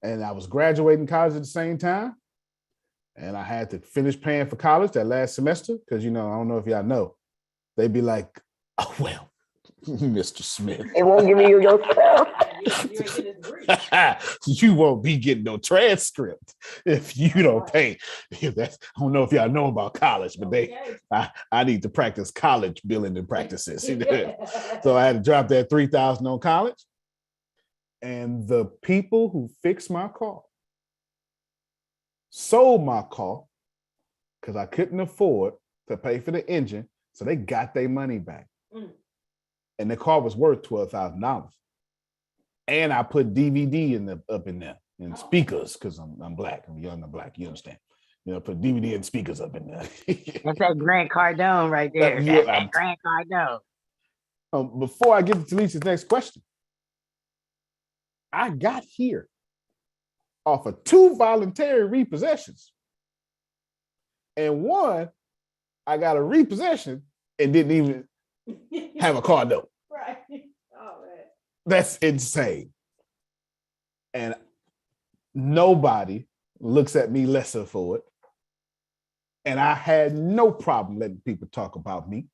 And I was graduating college at the same time. And I had to finish paying for college that last semester because, you know, I don't know if y'all know. They'd be like, oh, well, Mr. Smith. It won't give you your stuff. You won't be getting no transcript if you don't pay. I don't know if y'all know about college, but I need to practice college billing and practices. So I had to drop that $3,000 on college. And the people who fixed my car sold my car because I couldn't afford to pay for the engine. So they got their money back. And the car was worth $12,000. And I put DVD up in there. and speakers, because I'm black. I'm young and black. You understand? Put DVD and speakers up in there. That's that Grant Cardone right there. Yeah, That's that Grant Cardone. Before I get to Talisha's next question, I got here off of 2 voluntary repossessions. And one, I got a repossession and didn't even have a car note. Right. Oh, man. That's insane. And nobody looks at me lesser for it. And I had no problem letting people talk about me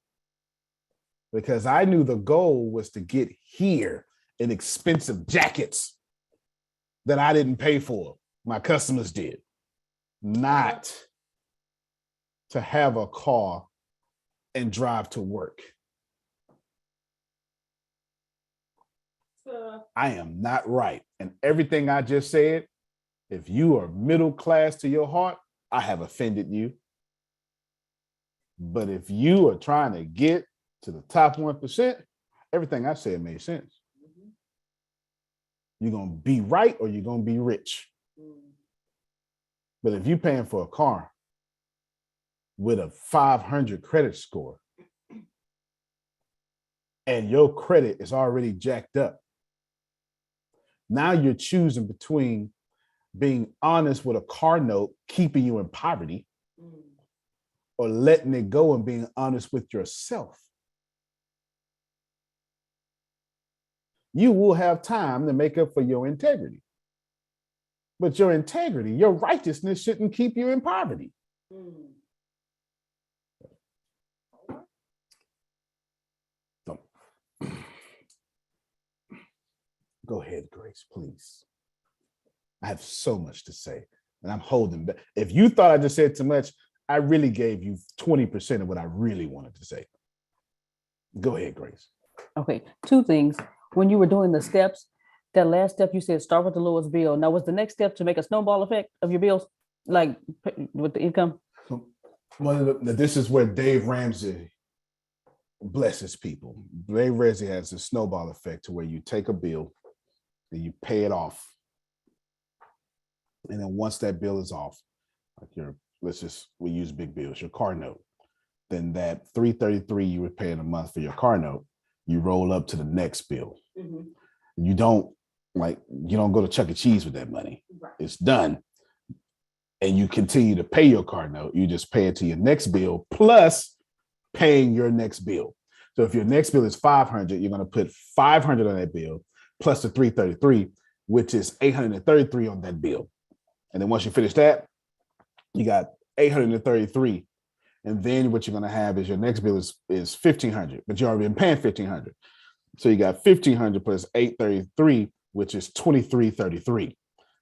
because I knew the goal was to get here in expensive jackets that I didn't pay for. My customers did. Not to have a car and drive to work. I am not right. And everything I just said, if you are middle class to your heart, I have offended you. But if you are trying to get to the top 1%, everything I said made sense. You're going to be right or you're going to be rich. But if you're paying for a car with a 500 credit score and your credit is already jacked up, now you're choosing between being honest with a car note, keeping you in poverty, or letting it go and being honest with yourself. You will have time to make up for your integrity. But your integrity, your righteousness shouldn't keep you in poverty. So, go ahead, Grace, please. I have so much to say, and I'm holding back. If you thought I just said too much, I really gave you 20% of what I really wanted to say. Go ahead, Grace. Okay, 2 things. When you were doing the steps, that last step you said start with the lowest bill. Now, was the next step to make a snowball effect of your bills, like with the income? This is where Dave Ramsey blesses people. Dave Ramsey has a snowball effect to where you take a bill and you pay it off. And then once that bill is off, like we use big bills, your car note, then that $333 you were paying a month for your car note, you roll up to the next bill. You don't go to Chuck E. Cheese with that money. Right. It's done. And you continue to pay your car note. You just pay it to your next bill plus paying your next bill. So if your next bill is $500, you're going to put $500 on that bill plus the $333, which is $833 on that bill. And then once you finish that, you got $833. And then what you're going to have is your next bill is $1,500, but you already been paying $1,500. So you got $1,500 plus $833, which is $2,333.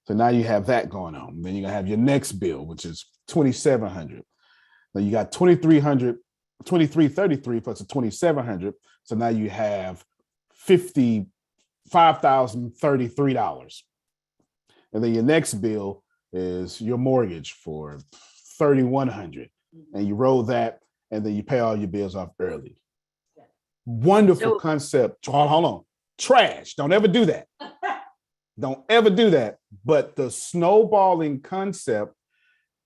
So now you have that going on. Then you're going to have your next bill, which is $2,700. Now you got $2,333 plus the $2,700. So now you have $5,033. And then your next bill is your mortgage for $3,100. And you roll that, and then you pay all your bills off early. Wonderful concept. Hold on. Trash. Don't ever do that. Don't ever do that. But the snowballing concept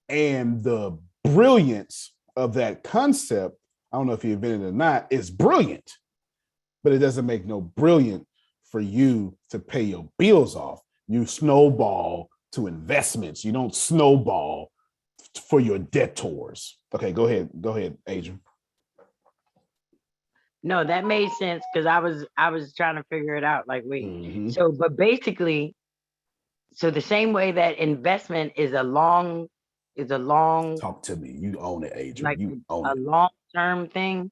and the brilliance of that concept, I don't know if you invented it or not, is brilliant. But it doesn't make no brilliant for you to pay your bills off. You snowball to investments. You don't snowball for your debtors. Okay, go ahead, Adrian. No, that made sense because I was trying to figure it out. Like, wait, so but basically, so the same way that investment is a long talk to me. You own it, Adrian. Like you own a it. long-term thing.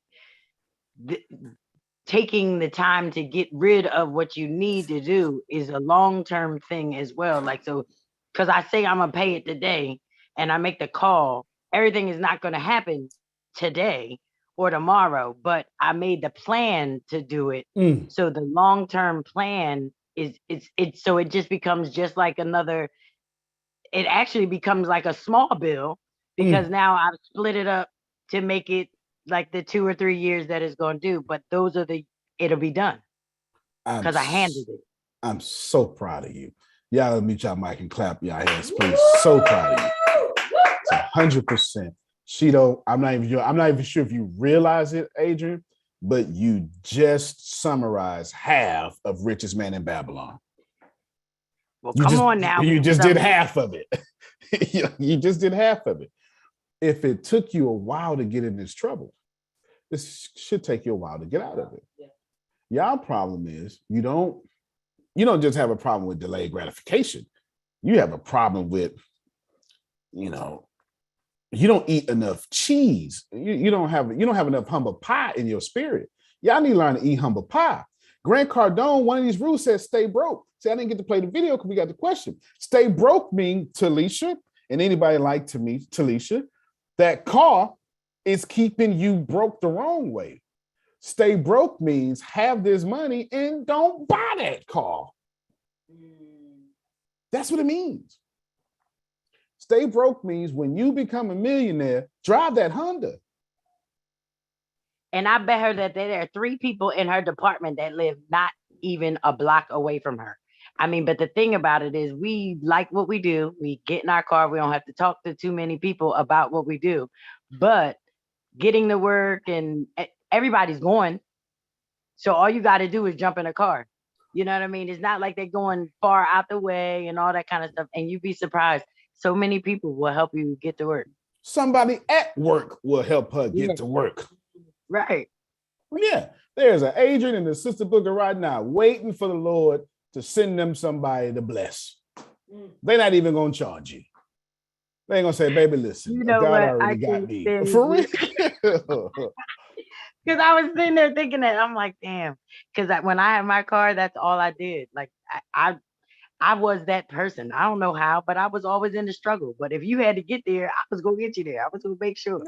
Taking the time to get rid of what you need to do is a long-term thing as well. Like, so because I say I'm gonna pay it today and I make the call, everything is not going to happen today or tomorrow, but I made the plan to do it. So the long-term plan is so it just becomes just like another, it actually becomes like a small bill because now I've split it up to make it like the 2 or 3 years that it's going to do, but it'll be done because I handled it. I'm so proud of you. Y'all mute y'all mic and clap y'all hands, please. So proud of you. It's 100%. I'm not even sure if you realize it, Adrian, but you just summarized half of Richest Man in Babylon. Well, come on now. You just did half of it. You just did half of it. If it took you a while to get in this trouble, this should take you a while to get out of it. Y'all problem is you don't just have a problem with delayed gratification. You have a problem with, you don't eat enough cheese. You don't have enough humble pie in your spirit. Y'all need to learn to eat humble pie. Grant Cardone, one of these rules says stay broke. See, I didn't get to play the video because we got the question. Stay broke means, Talisha, and anybody like to me, Talisha, that car is keeping you broke the wrong way. Stay broke means have this money and don't buy that car. That's what it means. Stay broke means when you become a millionaire, drive that Honda. And I bet her that there are 3 people in her department that live not even a block away from her. I mean, but the thing about it is we like what we do. We get in our car. We don't have to talk to too many people about what we do. But getting to work and everybody's going. So all you got to do is jump in a car. You know what I mean? It's not like they're going far out the way and all that kind of stuff. And you'd be surprised. So many people will help you get to work. Somebody at work will help her get to work. Right. Yeah. There's an Adrian and the Sister Booker right now waiting for the Lord to send them somebody to bless. They're not even going to charge you. They ain't going to say, baby, listen, God already got me. For real. Because I was sitting there thinking that. I'm like, damn. Because when I had my car, that's all I did. Like, I was that person. I don't know how, but I was always in the struggle. But if you had to get there, I was going to get you there. I was going to make sure.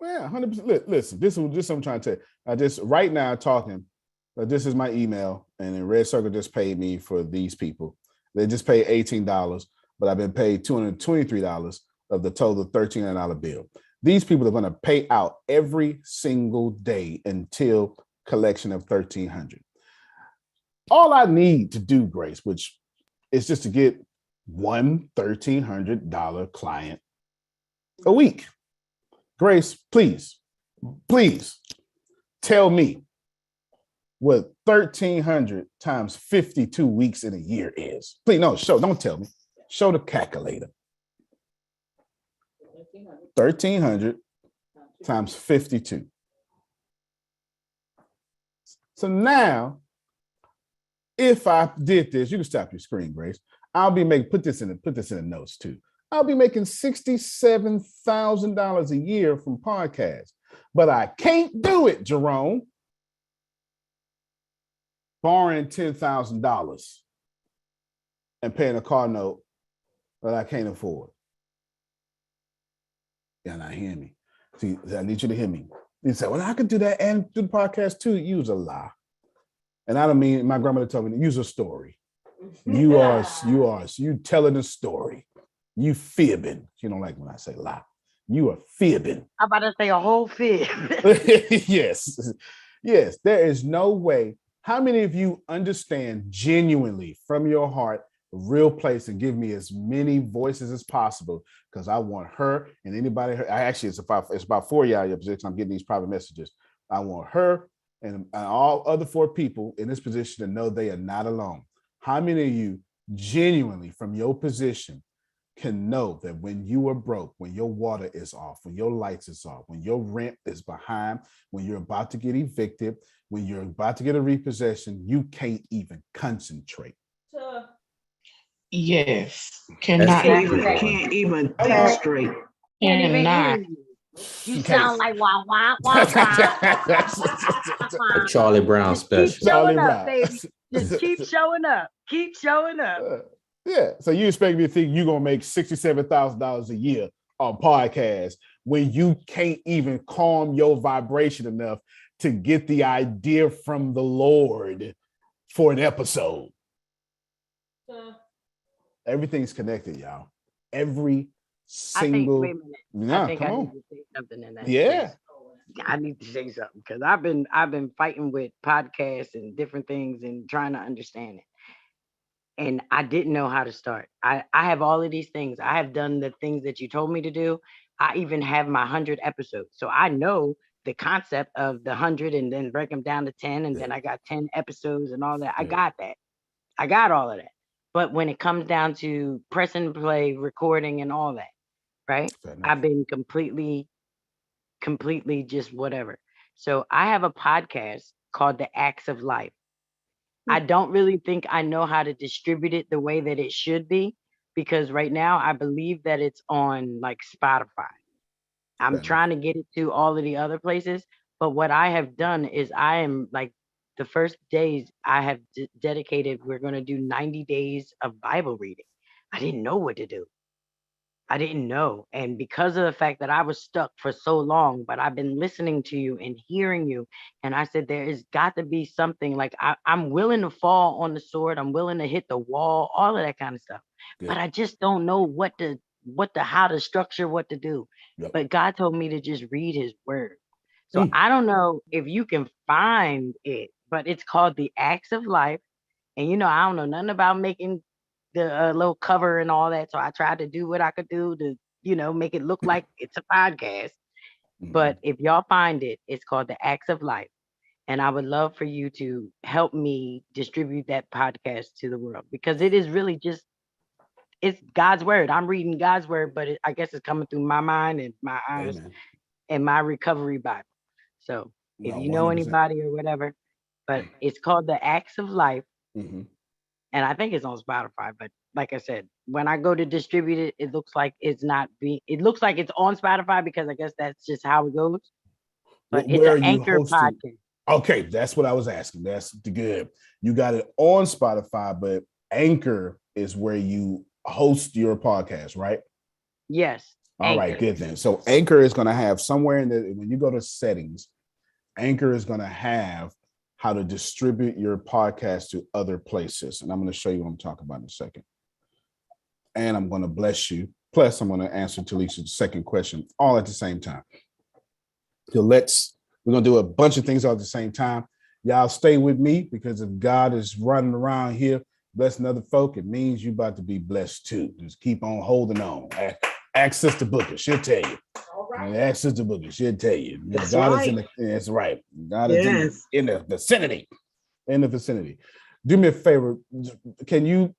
Yeah, 100%. Listen, this is what I'm trying to tell you. I just, right now, talking, this is my email, and then Red Circle just paid me for these people. They just paid $18, but I've been paid $223 of the total $1,300 bill. These people are going to pay out every single day until collection of $1,300. All I need to do, Grace, which is just to get one $1,300 client a week. Grace, please tell me what 1,300 times 52 weeks in a year is. Please, no, don't tell me. Show the calculator. 1,300 times 52. So now, if I did this, you can stop your screen, Grace. I'll be making, put this in the notes too. I'll be making $67,000 a year from podcasts, but I can't do it, Jerome, borrowing $10,000 and paying a car note that I can't afford. Y'all not hearing me. See, I need you to hear me. You say, well, I could do that and do the podcast too. Use a lie. And I don't mean, my grandmother told me to use a story. You telling a story. You fibbing. You don't like when I say lie. You are fibbing. I'm about to say a whole fib. Yes. There is no way. How many of you understand genuinely from your heart the real place and give me as many voices as possible? Because I want her and anybody. It's about 4 y'all your position. I'm getting these private messages. I want her and all other 4 people in this position to know they are not alone. How many of you genuinely from your position can know that when you are broke, when your water is off, when your lights is off, when your rent is behind, when you're about to get evicted, when you're about to get a repossession, you can't even concentrate. Yes. Can't even think straight. Cannot. You sound like wah wah wah wah. Charlie Brown special. Showing up, baby. Just keep showing up. Keep showing up. Yeah. So you expect me to think you're gonna make $67,000 a year on podcasts when you can't even calm your vibration enough to get the idea from the Lord for an episode. Everything's connected, y'all. Every single. Wait a minute. Yeah, I think come I on. need to say something in that. Yeah. Space. I need to say something because I've been fighting with podcasts and different things and trying to understand it. and I didn't know how to start. I have all of these things. I have done the things that you told me to do. I even have my 100 episodes. So I know the concept of the 100 and then break them down to 10. And then I got 10 episodes and all that. I got that. I got all of that. But when it comes down to press and play, recording and all that, right? I've been completely just whatever. So I have a podcast called The Acts of Life. I don't really think I know how to distribute it the way that it should be, because right now I believe that it's on like Spotify. I'm trying to get it to all of the other places, but what I have done is I am like the first days I have dedicated, we're going to do 90 days of Bible reading. I didn't know what to do. I didn't know. And because of the fact that I was stuck for so long, but I've been listening to you and hearing you. And I said, there has got to be something like I'm willing to fall on the sword. I'm willing to hit the wall, all of that kind of stuff. Good. But I just don't know how to structure what to do. Yep. But God told me to just read his word. So I don't know if you can find it, but it's called The Acts of Life. And, I don't know nothing about making the little cover and all that. So I tried to do what I could do to, make it look like it's a podcast. But if y'all find it, it's called The Acts of Life. And I would love for you to help me distribute that podcast to the world, because it is really it's God's word. I'm reading God's word, but I guess it's coming through my mind and my eyes. Amen. And my recovery Bible. So if you know 100%. Anybody or whatever, but it's called The Acts of Life. And I think it's on Spotify, but like I said, when I go to distribute it, it looks like it looks like it's on Spotify, because I guess that's just how it goes. But it's an Anchor podcast. Okay, that's what I was asking. That's good. You got it on Spotify, but Anchor is where you host your podcast, right? Yes. All right, good then. So Anchor is going to have somewhere when you go to settings, Anchor is going to have how to distribute your podcast to other places. And I'm going to show you what I'm talking about in a second. And I'm going to bless you. Plus, I'm going to answer Talisha's second question all at the same time. So we're going to do a bunch of things all at the same time. Y'all stay with me, because if God is running around here blessing other folk, it means you about to be blessed too. Just keep on holding on. Ask Sister Booker, she'll tell you. All right. Ask Sister Booker, she'll tell you. That's God right. That's right. God is in the vicinity. In the vicinity. Do me a favor. Can you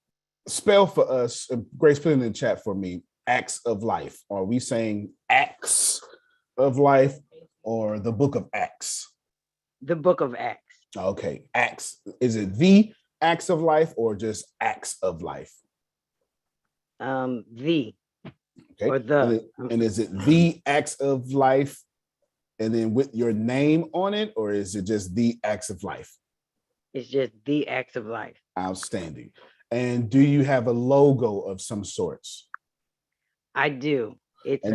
spell for us, Grace, put it in the chat for me, Acts of Life? Are we saying Acts of Life or the Book of Acts? The Book of Acts. Okay. Acts. Is it the Acts of Life or just Acts of Life? The. Okay. Or the. And is it The Acts of Life and then with your name on it, or is it just The Acts of Life? It's just The Acts of Life. Outstanding. And do you have a logo of some sorts? I do. It's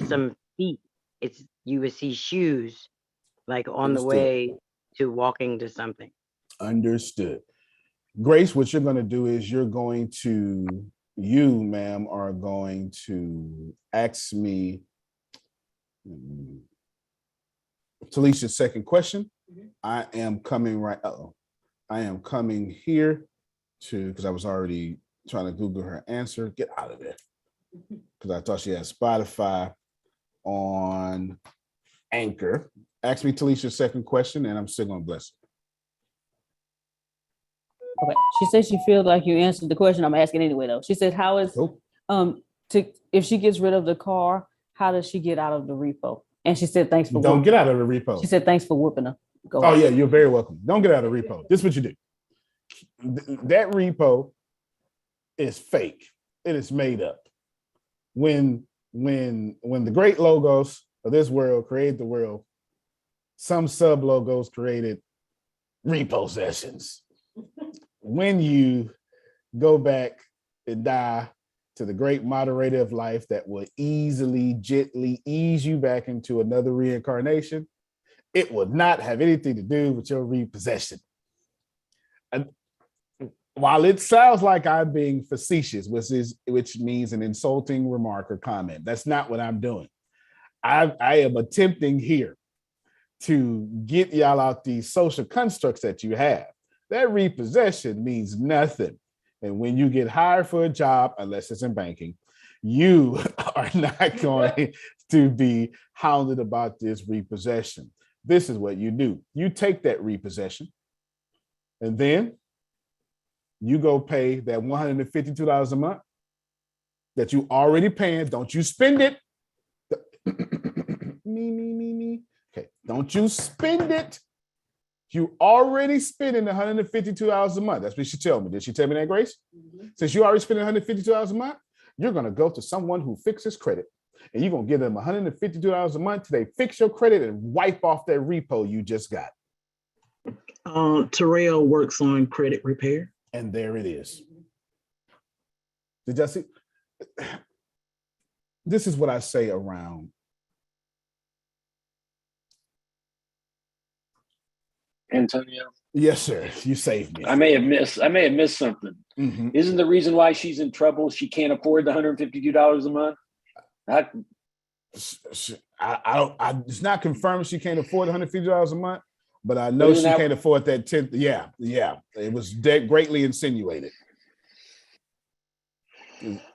some feet. You would see shoes like on the way to walking to something. Understood. Grace, what you're going to do is you, ma'am, are going to ask me Talisha's second question. I am coming here because I was already trying to Google her answer. Get out of there. Because I thought she had Spotify on Anchor. Ask me Talisha's second question, and I'm still going to bless her. Okay. She said she feels like you answered the question. I'm asking anyway, though. She said, "How is if she gets rid of the car, how does she get out of the repo?" And she said, "Thanks for don't get out of the repo." She said, "Thanks for whooping her." Go ahead. Yeah, you're very welcome. Don't get out of the repo. This is what you do. That repo is fake. It is made up. When the great logos of this world created the world, some sub logos created repossessions. When you go back and die to the great moderator of life that will easily, gently ease you back into another reincarnation, it will not have anything to do with your repossession. And while it sounds like I'm being facetious, which means an insulting remark or comment, that's not what I'm doing. I am attempting here to get y'all out these social constructs that you have. that repossession means nothing. And when you get hired for a job, unless it's in banking, you are not going to be hounded about this repossession. This is what you do. You take that repossession and then you go pay that $152 a month that you already paying. Don't you spend it. Me. Okay, don't you spend it. You already spending $152 a month. That's what she told me. Did she tell me that, Grace? Since you already spending $152 a month, you're going to go to someone who fixes credit and you're going to give them $152 a month till they fix your credit and wipe off that repo you just got. Terrell works on credit repair. And there it is. Did y'all see? This is what I say around. Antonio. Yes, sir. You saved me. I may have missed something. Mm-hmm. Isn't the reason why she's in trouble she can't afford the $152 a month? It's not confirmed she can't afford $150 a month, but I know she can't afford that 10th. Yeah. It was greatly insinuated.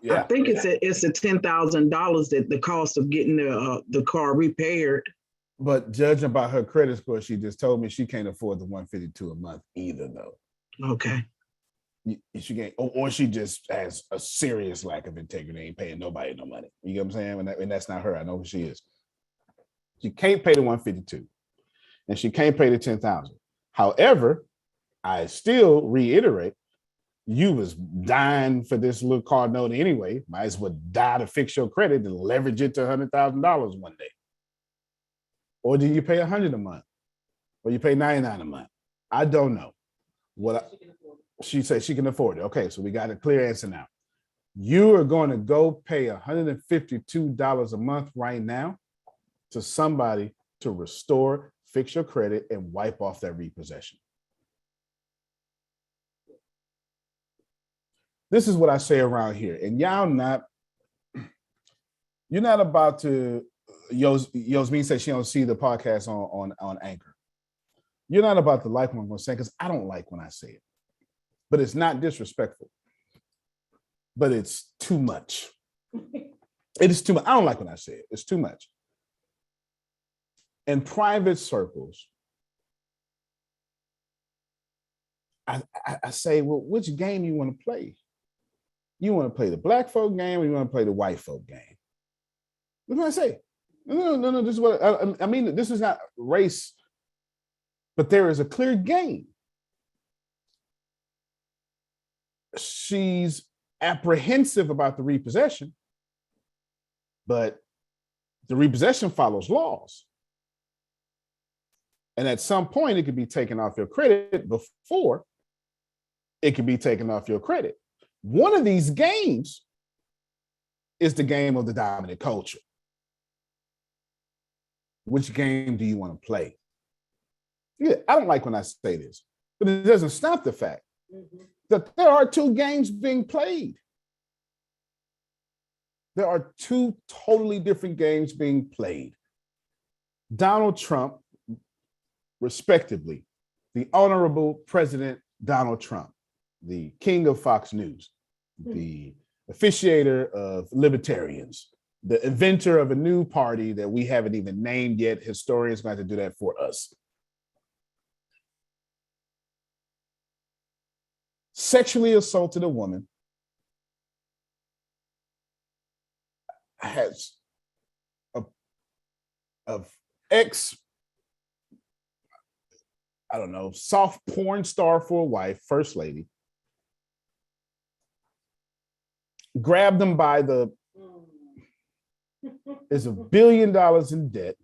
Yeah. I think it's a $10,000 that the cost of getting the car repaired. But judging by her credit score, she just told me she can't afford the $152 a month either, though. Okay. She can't, or she just has a serious lack of integrity, ain't paying nobody no money. You get what I'm saying? And that's not her. I know who she is. She can't pay the $152, and she can't pay the $10,000. However, I still reiterate, you was dying for this little Cardone anyway. Might as well die to fix your credit and leverage it to $100,000 one day. Or do you pay $100 a month? Or you pay $99 a month? I don't know. She said she can afford it. Okay, so we got a clear answer now. You are going to go pay $152 a month right now to somebody to restore, fix your credit, and wipe off that repossession. This is what I say around here. And you're not about to, Yosmin said she don't see the podcast on Anchor. You're not about to like what I'm going to say because I don't like when I say it. But it's not disrespectful. But it's too much. It is too much. I don't like when I say it. It's too much. In private circles, I say, well, which game you want to play? You want to play the black folk game or you want to play the white folk game? What do I say? No. This is what I mean. This is not race, but there is a clear game. She's apprehensive about the repossession, but the repossession follows laws. And at some point, it could be taken off your credit before it could be taken off your credit. One of these games is the game of the dominant culture. Which game do you want to play? Yeah, I don't like when I say this, but it doesn't stop the fact that there are two games being played. There are two totally different games being played. Donald Trump, respectively, the Honorable President Donald Trump, the king of Fox News, the officiator of libertarians, the inventor of a new party that we haven't even named yet. Historians are going to do that for us. Sexually assaulted a woman, has of ex, I don't know, soft porn star for a wife, first lady, grabbed him by the, is $1 billion in debt,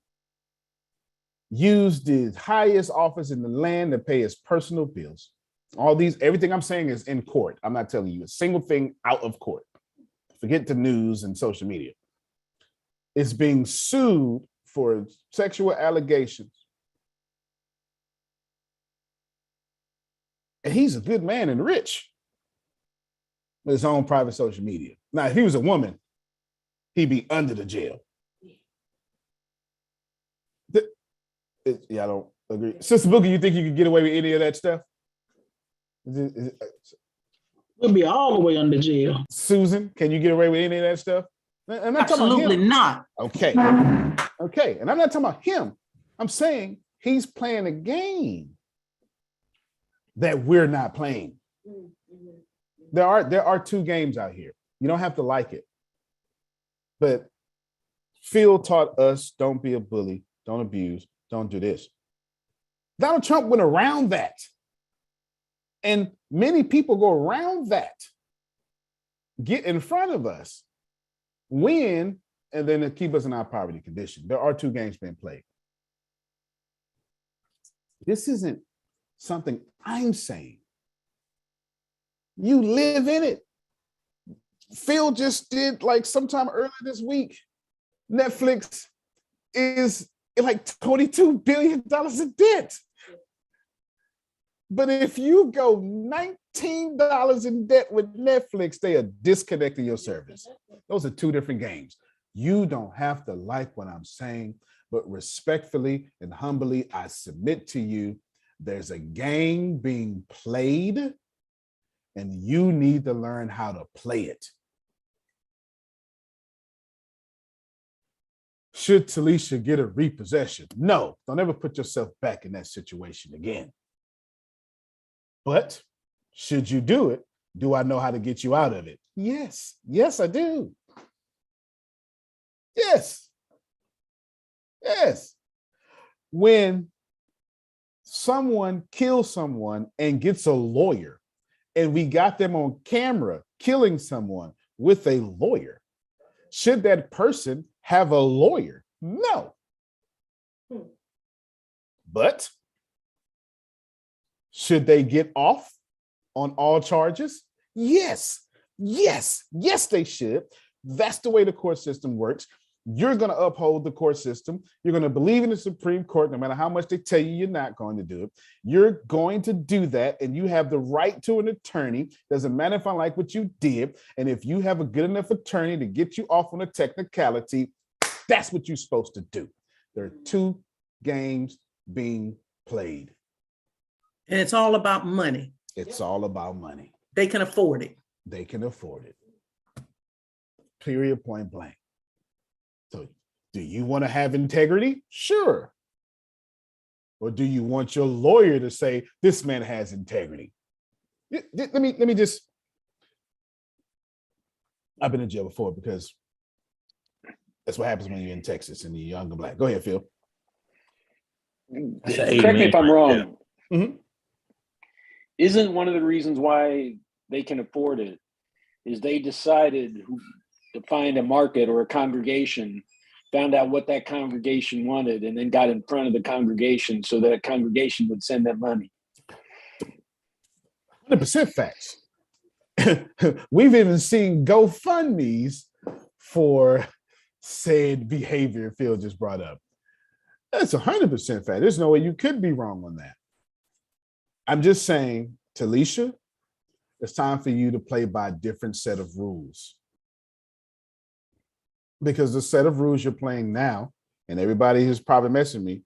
used the highest office in the land to pay his personal bills. All these, everything I'm saying is in court. I'm not telling you a single thing out of court. Forget the news and social media. Is being sued for sexual allegations. And he's a good man and rich with his own private social media. Now, if he was a woman, he'd be under the jail. Yeah, I don't agree. Sister Booker, you think you could get away with any of that stuff? We'll be all the way under jail. Susan, can you get away with any of that stuff? I'm not Absolutely talking about him. not. Okay. And I'm not talking about him. I'm saying he's playing a game that we're not playing. There are two games out here. You don't have to like it. But Phil taught us, don't be a bully, don't abuse, don't do this. Donald Trump went around that. And many people go around that, get in front of us, win, and then keep us in our poverty condition. There are two games being played. This isn't something I'm saying. You live in it. Phil just did, like, sometime earlier this week, Netflix is like $22 billion in debt. But if you go $19 in debt with Netflix, they are disconnecting your service. Those are two different games. You don't have to like what I'm saying, but respectfully and humbly, I submit to you, there's a game being played, and you need to learn how to play it. Should Talisha get a repossession? No, don't ever put yourself back in that situation again. But should you do it? Do I know how to get you out of it? Yes. Yes, I do. Yes. Yes. When someone kills someone and gets a lawyer, and we got them on camera killing someone with a lawyer, should that person have a lawyer? No. But should they get off on all charges? Yes, yes, yes, they should. That's the way the court system works. You're going to uphold the court system. You're going to believe in the Supreme Court, no matter how much they tell you you're not going to do it. You're going to do that, and you have the right to an attorney. Doesn't matter if I like what you did. And if you have a good enough attorney to get you off on a technicality, that's what you're supposed to do. There are two games being played. And it's all about money. It's all about money. They can afford it. They can afford it. Period, point blank. So do you want to have integrity? Sure. Or do you want your lawyer to say, this man has integrity? Let me just, I've been in jail before because that's what happens when you're in Texas and you're young and black. Go ahead, Phil. Correct me if I'm wrong. Yeah. Mm-hmm. Isn't one of the reasons why they can afford it is they decided to find a market or a congregation, found out what that congregation wanted, and then got in front of the congregation so that congregation would send them money. 100% facts. We've even seen GoFundMe's for said behavior Phil just brought up. That's 100% fact. There's no way you could be wrong on that. I'm just saying, Talisha, it's time for you to play by a different set of rules. Because the set of rules you're playing now, and everybody who's probably messaging me,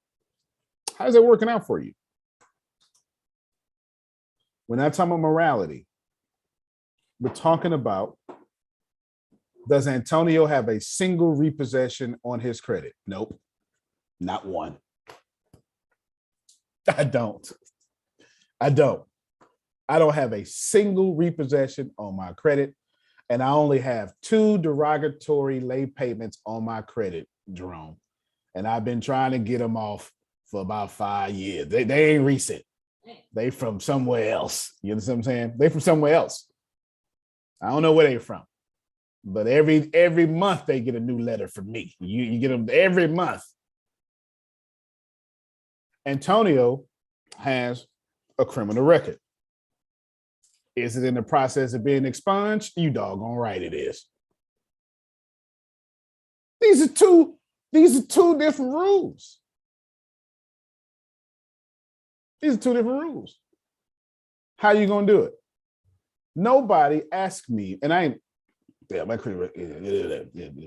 how's that working out for you? We're not talking about morality. We're talking about, does Antonio have a single repossession on his credit? Nope, not one. I don't have a single repossession on my credit, and I only have 2 derogatory late payments on my credit, Jerome. And I've been trying to get them off for about 5 years. They ain't recent. They from somewhere else. You understand what I'm saying? They from somewhere else. I don't know where they from, but every month they get a new letter from me. You get them every month. Antonio has a criminal record. Is it in the process of being expunged? You doggone right it is. These are two different rules. These are 2 different rules. How are you gonna do it? Nobody asked me, and I ain't my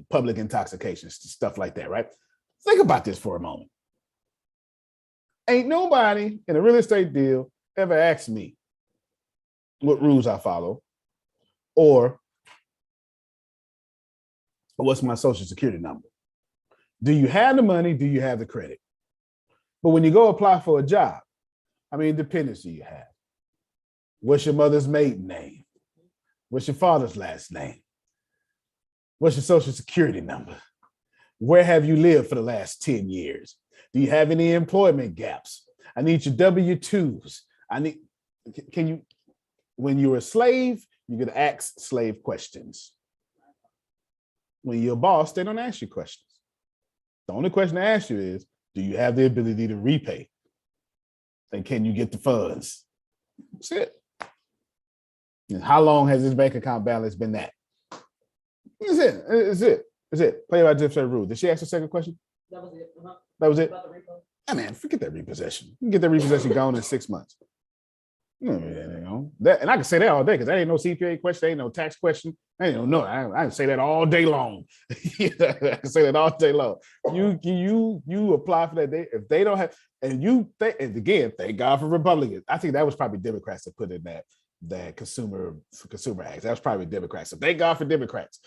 public intoxication, stuff like that, right? Think about this for a moment. Ain't nobody in a real estate deal ever asked me, what rules I follow, or what's my social security number? Do you have the money? Do you have the credit? But when you go apply for a job, how many dependents do you have? What's your mother's maiden name? What's your father's last name? What's your social security number? Where have you lived for the last 10 years? Do you have any employment gaps? I need your W-2s. Can you, when you're a slave, you get to ask slave questions. When you're a boss, they don't ask you questions. The only question they ask you is, do you have the ability to repay? And can you get the funds? That's it. And how long has this bank account balance been that? That's it. That's it. That's it. Play by different rule. Did she ask the second question? That was it. That was it. I mean, forget that repossession. You can get that repossession gone in 6 months. You know, that, and I can say that all day because that ain't no CPA question, ain't no tax question. I ain't no. I can say that all day long. I can say that all day long. You apply for that day if they don't have, and again, thank God for Republicans. I think that was probably Democrats that put in that consumer acts. That was probably Democrats. So thank God for Democrats.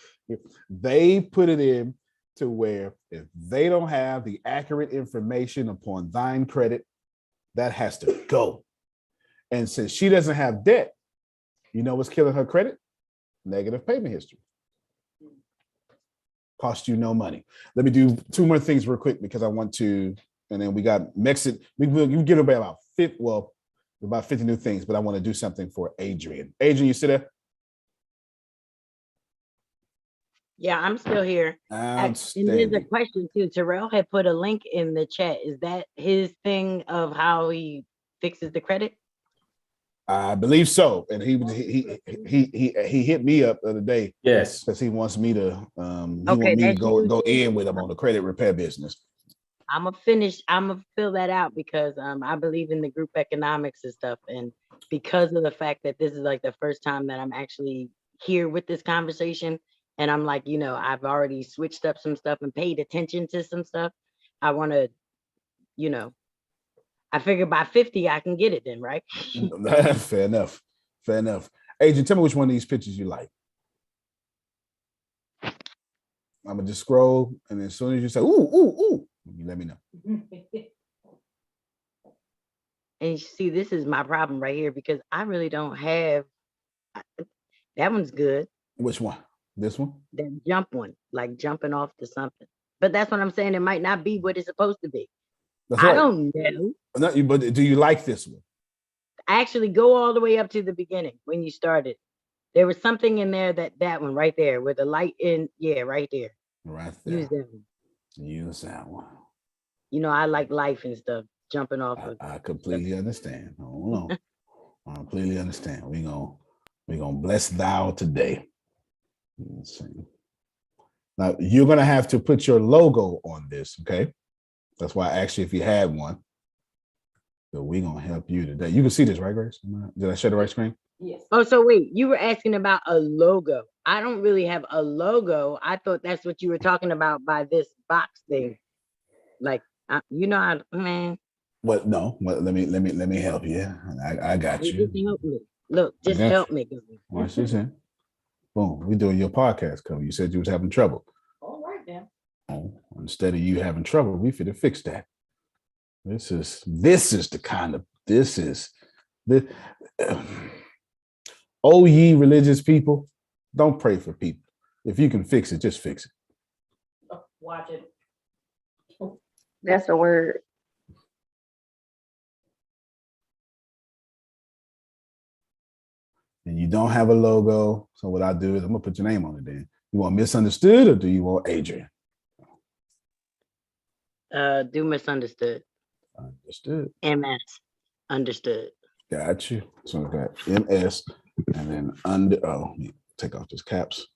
They put it in to where if they don't have the accurate information upon thine credit, that has to go. And since she doesn't have debt, you know what's killing her credit? Negative payment history. Cost you no money. Let me do 2 more things real quick because I want to, and then we got Mexican. We can give away about 50 new things, but I want to do something for Adrian. Adrian, you still there? Yeah, I'm still here. And there's a question too. Terrell had put a link in the chat. Is that his thing of how he fixes the credit? I believe so, and he hit me up the other day. Yes, because he wants me to go in with him on the credit repair business. I'm gonna fill that out because I believe in the group economics and stuff, and because of the fact that this is like the first time that I'm actually here with this conversation, and I'm like, I've already switched up some stuff and paid attention to some stuff. I want to, I figure by 50 I can get it then, right? Fair enough. Agent, tell me which one of these pictures you like. I'm gonna just scroll, and as soon as you say ooh, you let me know. And you see, this is my problem right here because I really don't have. That one's good. Which one? This one? That jump one, like jumping off to something. But that's what I'm saying. It might not be what it's supposed to be. That's right. I don't know. No, but do you like this one? Actually, go all the way up to the beginning when you started. There was something in there that one right there with the light in. Yeah, right there. Right there. Use that one. Use that one. I like life and stuff. Jumping off. I completely understand. Hold on. I completely understand. We're gonna bless thou today. Let's see. Now you're gonna have to put your logo on this, okay? That's why I asked you if you had one. So we're gonna help you today. You can see this, right, Grace? Did I share the right screen? Yes. Oh, so wait, you were asking about a logo. I don't really have a logo. I thought that's what you were talking about by this box thing. Like, man. What? No. Let me help you. I got you. Just help me. Look, just help me. Watch this in. Boom. We're doing your podcast cover. You said you was having trouble. All right, then. Oh, instead of you having trouble, we finna fix that. This is the kind of oh, ye religious people, don't pray for people. If you can fix it, just fix it. Watch it. That's a word. And you don't have a logo. So what I do is I'm gonna put your name on it then. You want misunderstood or do you want Adrian? Do misunderstood. Understood. MS. Understood. Got you. So I got MS and then let me take off this caps.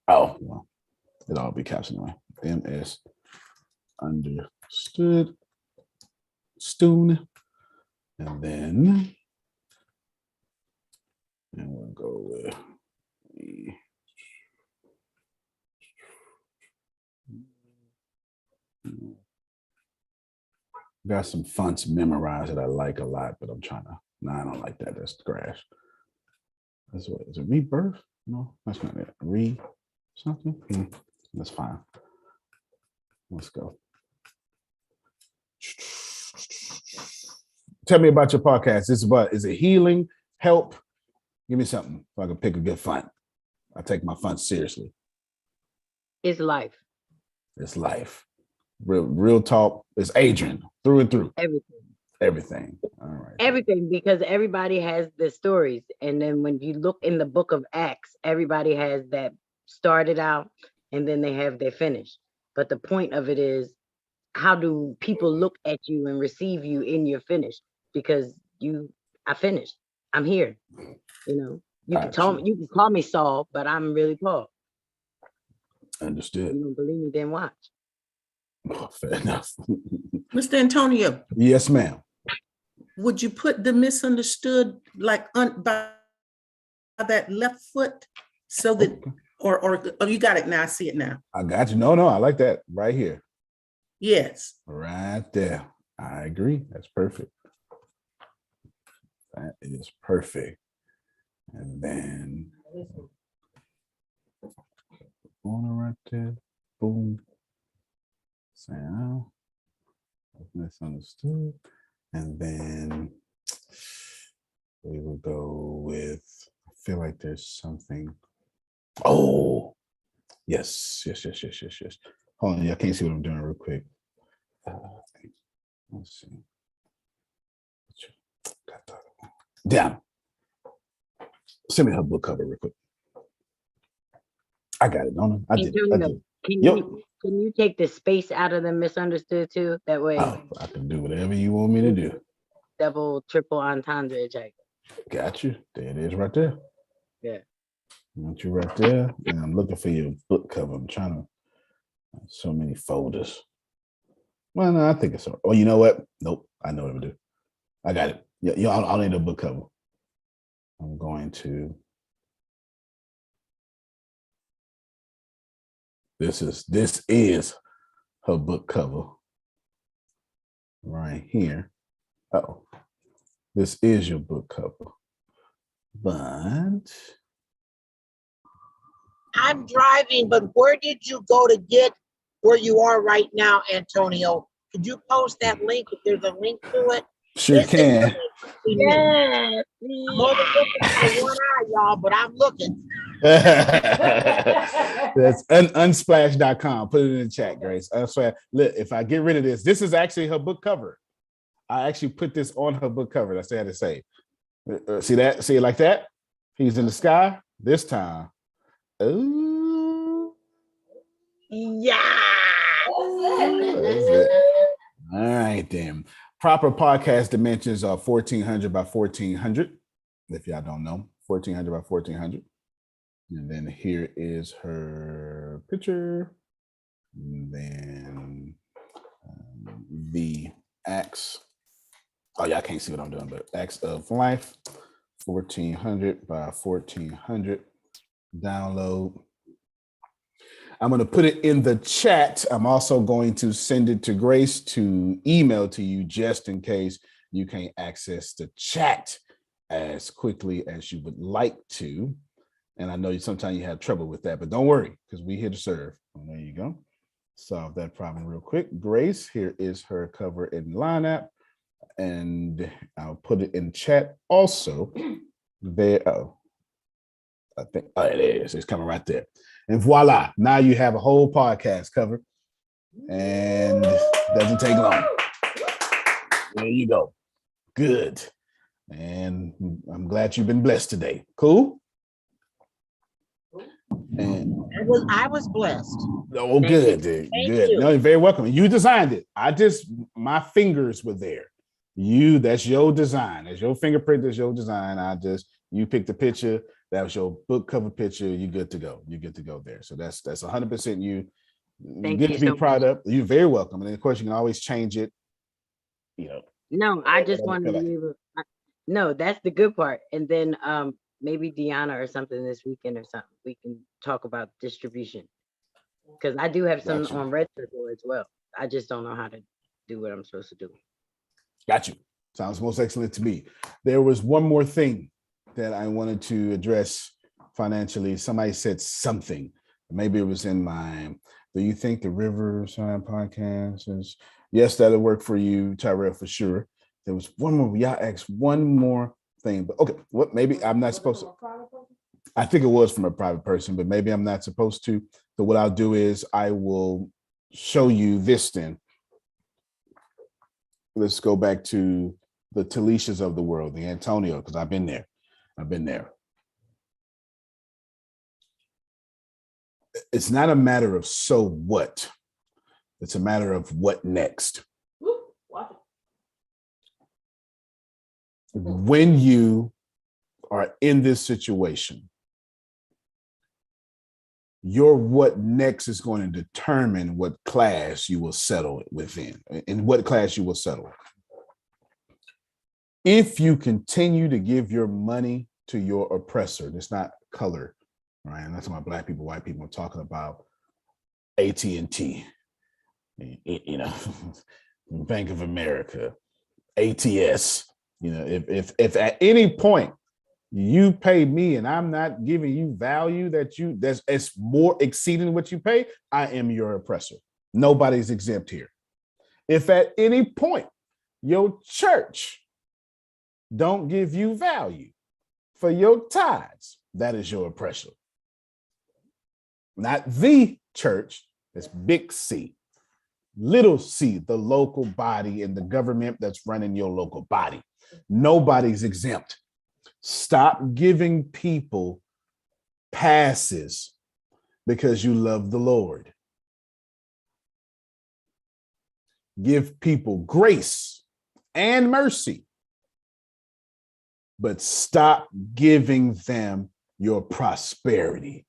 Oh, well, it'll all be caps anyway. MS understood. Stoon. And then we'll go with got some fonts memorized that I like a lot, but I'm trying to. No, I don't like that. That's grass. That's what is it? Rebirth? No, that's not it. Something. That's fine. Let's go. Tell me about your podcast. Is it healing, help? Give me something so I can pick a good fun. I take my fun seriously. It's life. It's life. Real talk. It's Adrian through and through. Everything. All right. Everything, because everybody has the stories. And then when you look in the book of Acts, everybody has that started out and then they have their finish. But the point of it is, how do people look at you and receive you in your finish? Because I finished. I'm here. You know, you can call me Saul, but I'm really Paul. Understood. You don't believe me, then watch. Oh, fair enough. Mr. Antonio. Yes, ma'am. Would you put the misunderstood like by that left foot so that, or you got it now? I see it now. I got you. No, I like that right here. Yes. Right there. I agree. That's perfect. That is perfect. And then corner right there. Boom. Sound. Misunderstood. And then we will go with, I feel like there's something. Oh, yes. Hold on, I can't see what I'm doing real quick. Let's see. Down. Send me her book cover real quick. I got it, don't I? I did. Can you take the space out of the misunderstood too? That way I can do whatever you want me to do. Double, triple entendre check. Got you. There it is right there. Yeah. Got you right there. And I'm looking for your book cover. I'm trying to, so many folders. Well, no, I think it's all. Oh, you know what? Nope. I know what I'm gonna do. I got it. Yeah, I'll need a book cover. I'm going to. This is her book cover right here. Oh, this is your book cover, but I'm driving. But where did you go to get where you are right now, Antonio? Could you post that link if there's a link to it? Sure can. Yeah. I'm only looking at one eye, y'all, but I'm looking. That's unsplash.com. Put it in the chat, Grace. Unsplash. Look, if I get rid of this is actually her book cover. I actually put this on her book cover. That's what I had to say. See that? See it like that? He's in the sky this time. Ooh. Yeah. All right, then. Proper podcast dimensions are 1400 by 1400. If y'all don't know, 1400 by 1400. And then here is her picture. And then the acts. Oh, y'all can't see what I'm doing, but acts of life, 1400 by 1400. Download. I'm going to put it in the chat. I'm also going to send it to Grace to email to you just in case you can't access the chat as quickly as you would like to. And I know sometimes you have trouble with that, but don't worry because we're here to serve. And there you go. Solve that problem real quick. Grace, here is her cover in Line app. And I'll put it in chat also. There. Oh, I think, oh, it is. It's coming right there. And voila, now you have a whole podcast covered and doesn't take long. There you go. Good. And I'm glad you've been blessed today. Cool? And I was blessed. oh, good. Good. No, you're very welcome. You designed it. My fingers were there. That's your design. That's your fingerprint. That's your design. You picked the picture. That was your book cover picture. You're good to go. You're good to go there. So that's 100% you. Thank Good you to be so proud of. You're very welcome. And then of course you can always change it. No, I just wanted to be able. No, that's the good part. And then maybe Deanna or something this weekend or something. We can talk about distribution because I do have some on Red Circle as well. I just don't know how to do what I'm supposed to do. Got you. Sounds most excellent to me. There was one more thing that I wanted to address financially. Somebody said something. Maybe it was in my, do you think the Riverside podcast is, yes, that'll work for you, Tyrell, for sure. There was one more, y'all asked one more thing, but okay, what, maybe I'm not supposed to. I think it was from a private person, but maybe I'm not supposed to. So what I'll do is I will show you this then. Let's go back to the Talishas of the world, the Antonio, because I've been there. It's not a matter of so what. It's a matter of what next. When you are in this situation, your what next is going to determine what class you will settle within, in what class you will settle. If you continue to give your money to your oppressor, it's not color, right? And that's about Black people, white people. I'm talking about AT&T, you know, Bank of America, ATS. You know, if at any point you pay me and I'm not giving you value that's more exceeding what you pay, I am your oppressor. Nobody's exempt here. If at any point your church don't give you value for your tithes, that is your oppressor. Not the church, it's big C. Little c, the local body and the government that's running your local body. Nobody's exempt. Stop giving people passes because you love the Lord. Give people grace and mercy, but stop giving them your prosperity.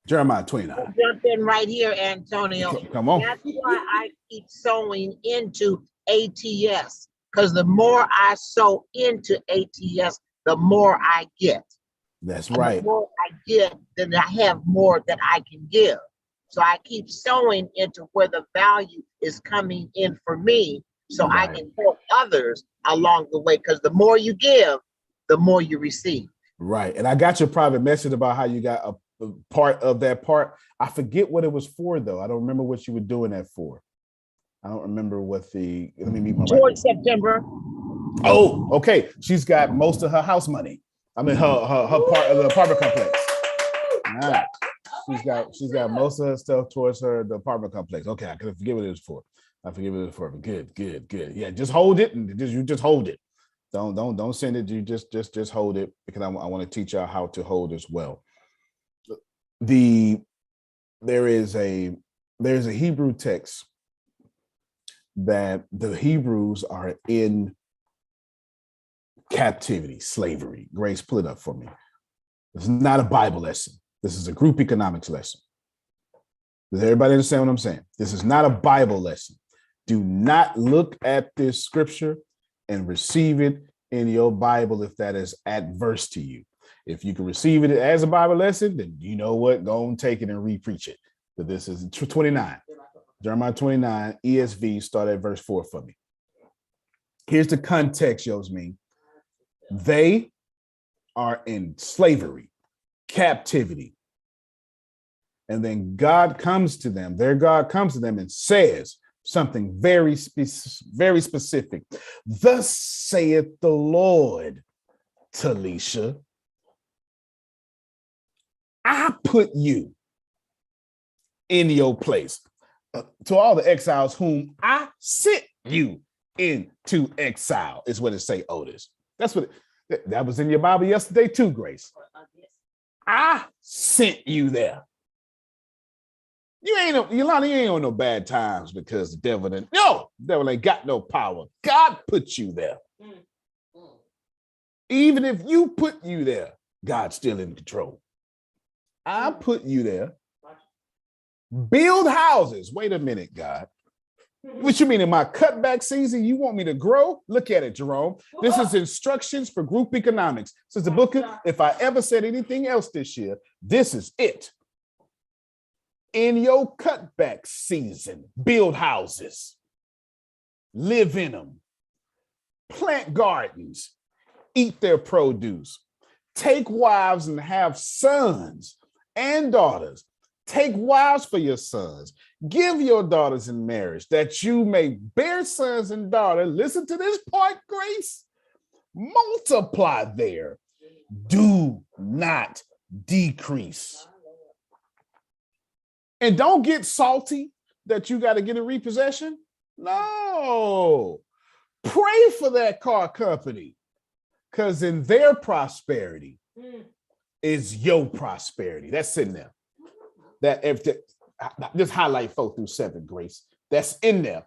Jeremiah 29. Jump in right here, Antonio. Come on. That's why I keep sowing into ATS, because the more I sow into ATS, the more I get. That's right. The more I get, then I have more that I can give. So I keep sowing into where the value is coming in for me, so I can help others along the way. Because the more you give, the more you receive. Right. And I got your private message about how you got a part of that part. I forget what it was for, though. I don't remember what you were doing that for. I don't remember what the, let me meet my towards September. Oh, okay. She's got most of her house money. I mean, her part of the apartment complex. All right. She's got most of her stuff towards the apartment complex. Okay, I could forget what it was for. I forget what it was for. But good. Yeah, just hold it and just hold it. Don't send it. You just hold it, because I want to teach y'all how to hold as well. There's a Hebrew text that the Hebrews are in captivity, slavery. Grace, pull it up for me. This is not a Bible lesson. This is a group economics lesson. Does everybody understand what I'm saying? This is not a Bible lesson. Do not look at this scripture and receive it in your Bible if that is adverse to you. If you can receive it as a Bible lesson, then you know what? Go and take it and re-preach it. But this is 29. Jeremiah 29, ESV, start at verse 4 for me. Here's the context, Yosmin. They are in slavery, captivity. And then God comes to them, their God comes to them and says something very specific. Thus saith the Lord, Talisha, I put you in your place. To all the exiles whom I sent you into exile, is what it say, Otis. That's what that was in your Bible yesterday too, Grace. I sent you there. Yolanda, you ain't on no bad times because the devil ain't got no power. God put you there. Even if you put you there, God's still in control. I put you there. Build houses. Wait a minute, God. What you mean, in my cutback season, you want me to grow? Look at it, Jerome. This is instructions for group economics. Since the book, if I ever said anything else this year, this is it. In your cutback season, build houses, live in them, plant gardens, eat their produce, take wives and have sons and daughters. Take wives for your sons. Give your daughters in marriage that you may bear sons and daughters. Listen to this part, Grace. Multiply there. Do not decrease. And don't get salty that you got to get a repossession. No. Pray for that car company, because in their prosperity is your prosperity. That's in there. That if just highlight 4 through 7, Grace. That's in there.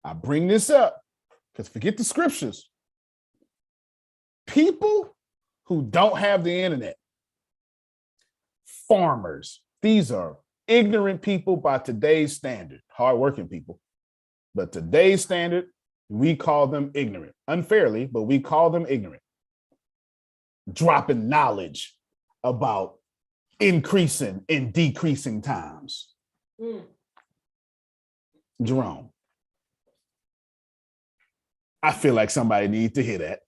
I bring this up because forget the scriptures. People who don't have the internet, farmers, these are ignorant people by today's standard, hardworking people. But today's standard, we call them ignorant. Unfairly, but we call them ignorant. Dropping knowledge about increasing and decreasing times. Jerome, I feel like somebody needs to hear that.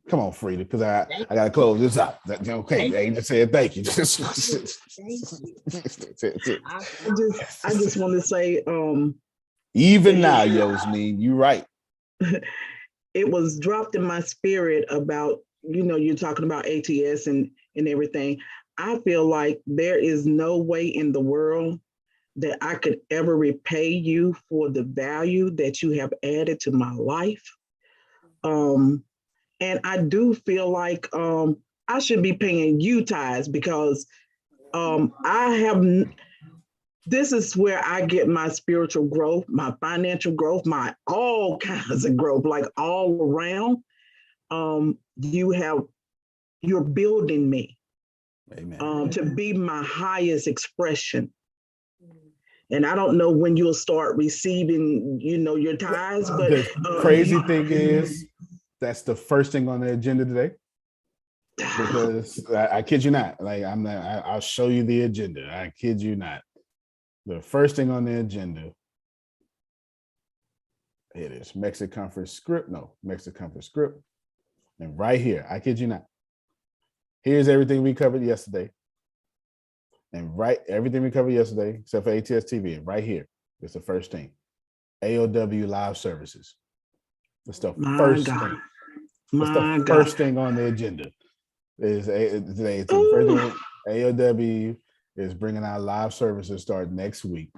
Come on, Frida, because I got to close this out. Okay, I just said thank you. I just want to say, even now, Yosmin, you're right. It was dropped in my spirit about, you're talking about ATS and everything. I feel like there is no way in the world that I could ever repay you for the value that you have added to my life. And I do feel like I should be paying you tithes because this is where I get my spiritual growth, my financial growth, my all kinds of growth, like all around. You're building me. Amen. To be my highest expression. And I don't know when you'll start receiving, your tithes, but the crazy thing is, that's the first thing on the agenda today. Because I kid you not, like I'll show you the agenda. I kid you not. The first thing on the agenda, it is Mexican Conference script. No, Mexican Conference script. And right here, I kid you not. Here's everything we covered yesterday. And everything we covered yesterday, except for ATS TV, and right here is the first thing. AOW live services. That's the first thing. That's the first thing on the agenda. Today. It's the first thing. AOW is bringing out live services start next week.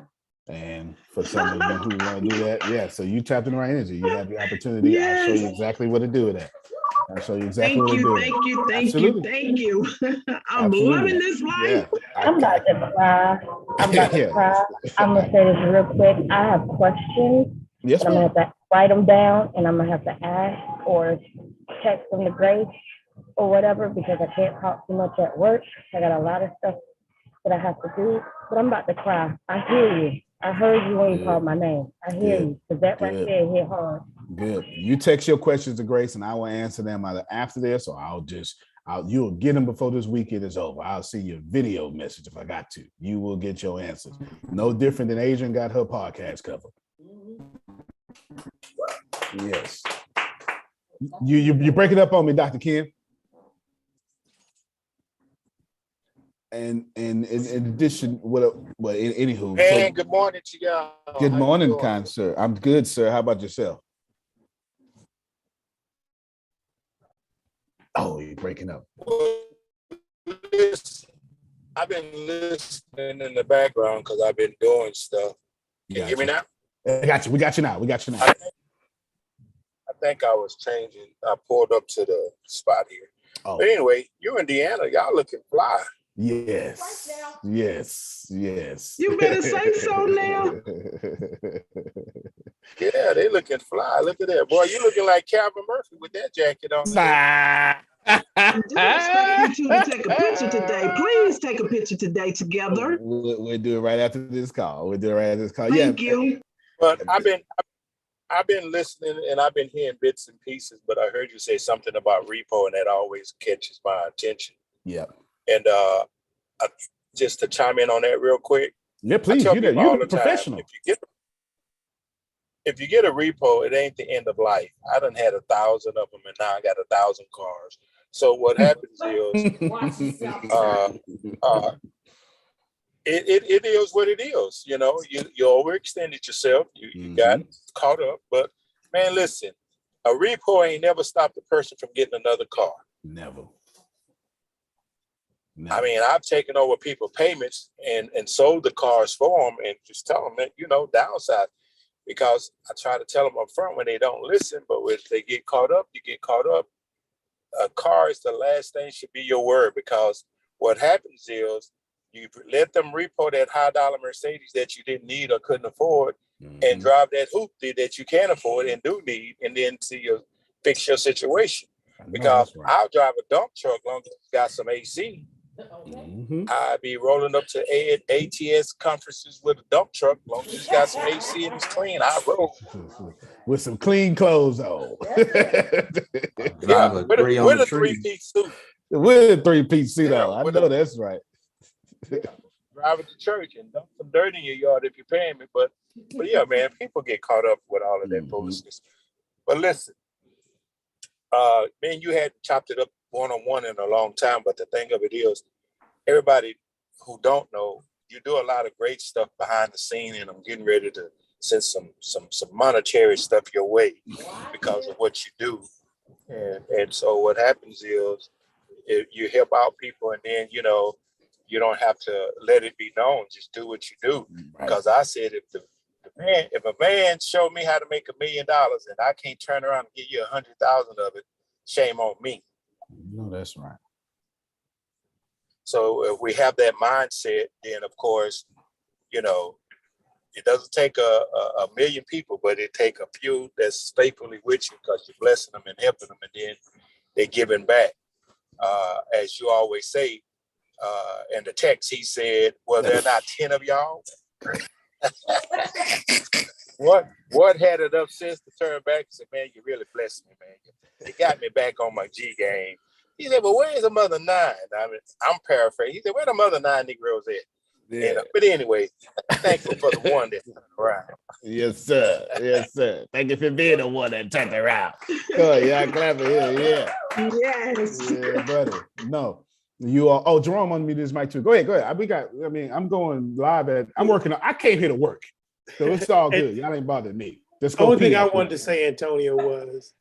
And for some of you who want to do that, yeah. So you tapped in the right energy. You have the opportunity. Yes. I'll show you exactly what to do with that. I'll show you exactly what to do. Thank you. I'm loving this life. Yeah. I'm about to cry. I'm gonna say this real quick. I have questions. Yes, I'm gonna have to write them down, and I'm gonna have to ask or text them to Grace or whatever because I can't talk too much at work. I got a lot of stuff that I have to do, but I'm about to cry. I hear you. I heard you when you called my name. I hear you because that right there hit hard. Good. You text your questions to Grace, and I will answer them either after this, or you'll get them before this weekend is over. I'll see your video message if I got to. You will get your answers. No different than Adrian got her podcast covered. Yes. You break it up on me, Dr. Ken. And in addition, anywho. Hey, good morning to y'all. Good morning, kind sir. I'm good, sir. How about yourself? Oh, you're breaking up. I've been listening in the background because I've been doing stuff. Can you hear me now? I got you. We got you now. I think I was changing. I pulled up to the spot here. Oh. But anyway, you Indiana, y'all looking fly. Yes. You better say so now. Yeah, they looking fly. Look at that. Boy, you looking like Calvin Murphy with that jacket on. I do expect you to take a picture today. Please take a picture today together. We'll do it right after this call. Thank you. But I've been listening and I've been hearing bits and pieces, but I heard you say something about repo and that always catches my attention. Yeah. And just to chime in on that real quick. Yeah, please. You're the professional. If you get a repo, it ain't the end of life. I done had 1,000 of them, and now I got 1,000 cars. So what happens is, it is what it is. You know, you overextended yourself. You got caught up. But man, listen, a repo ain't never stopped a person from getting another car. Never. I mean, I've taken over people payments and sold the cars for them and just tell them that, downside. Because I try to tell them up front when they don't listen, but when they get caught up, you get caught up. A car is the last thing should be your word, because what happens is you let them repo that high dollar Mercedes that you didn't need or couldn't afford and drive that hoopty that you can afford and do need, and then fix your situation. Because I'll drive a dump truck long as it's got some AC. I'd be rolling up to ATS conferences with a dump truck. As long as it's got some AC and it's clean, I roll. With some clean clothes on. Yeah, with a three-piece suit. With a three-piece suit on. I know that's right. Driving to church and dump some dirt in your yard if you're paying me. But yeah, man, people get caught up with all of that foolishness. But listen, man, you hadn't chopped it up one-on-one in a long time, but the thing of it is, everybody who don't know, you do a lot of great stuff behind the scene, and I'm getting ready to send some monetary stuff your way because of what you do. And so what happens is you help out people, and then you don't have to let it be known. Just do what you do. Because I said, if a man showed me how to make $1 million and I can't turn around and give you 100,000 of it, shame on me. No, that's right. So if we have that mindset, then of course, it doesn't take a million people, but it take a few that's faithfully with you because you're blessing them and helping them, and then they're giving back. As you always say, in the text, he said, well, there are not 10 of y'all. What had enough sense to turn back and say, man, you really blessed me, man. You got me back on my G game. He said, well, where's the mother 9? I mean, I'm paraphrasing. He said, where the mother 9 Negroes at? Yeah. But anyway, thankful for the one that turned around. Yes, sir. Yes, sir. Thank you for being the one that turned around. Oh, yeah, clapping here. Yeah. Yes. Yeah, buddy. No. You are. Oh, Jerome on me this mic too. Go ahead. I'm going live I'm working. I came here to work. So it's all good. Y'all ain't bothering me. The only thing I wanted to say, Antonio, was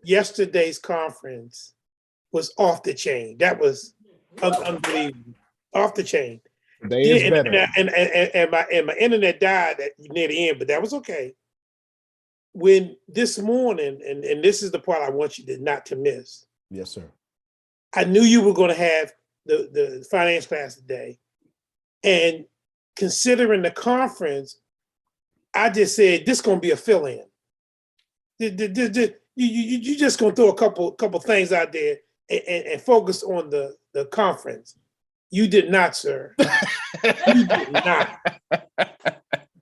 yesterday's conference was off the chain. That was unbelievable. Off the chain. And my internet died near the end, but that was okay. When this morning, and this is the part I want you not to miss. Yes, sir. I knew you were going to have the finance class today. And considering the conference, I just said, this is going to be a fill-in. You just going to throw a couple things out there and focus on the conference. You did not, sir. You did not.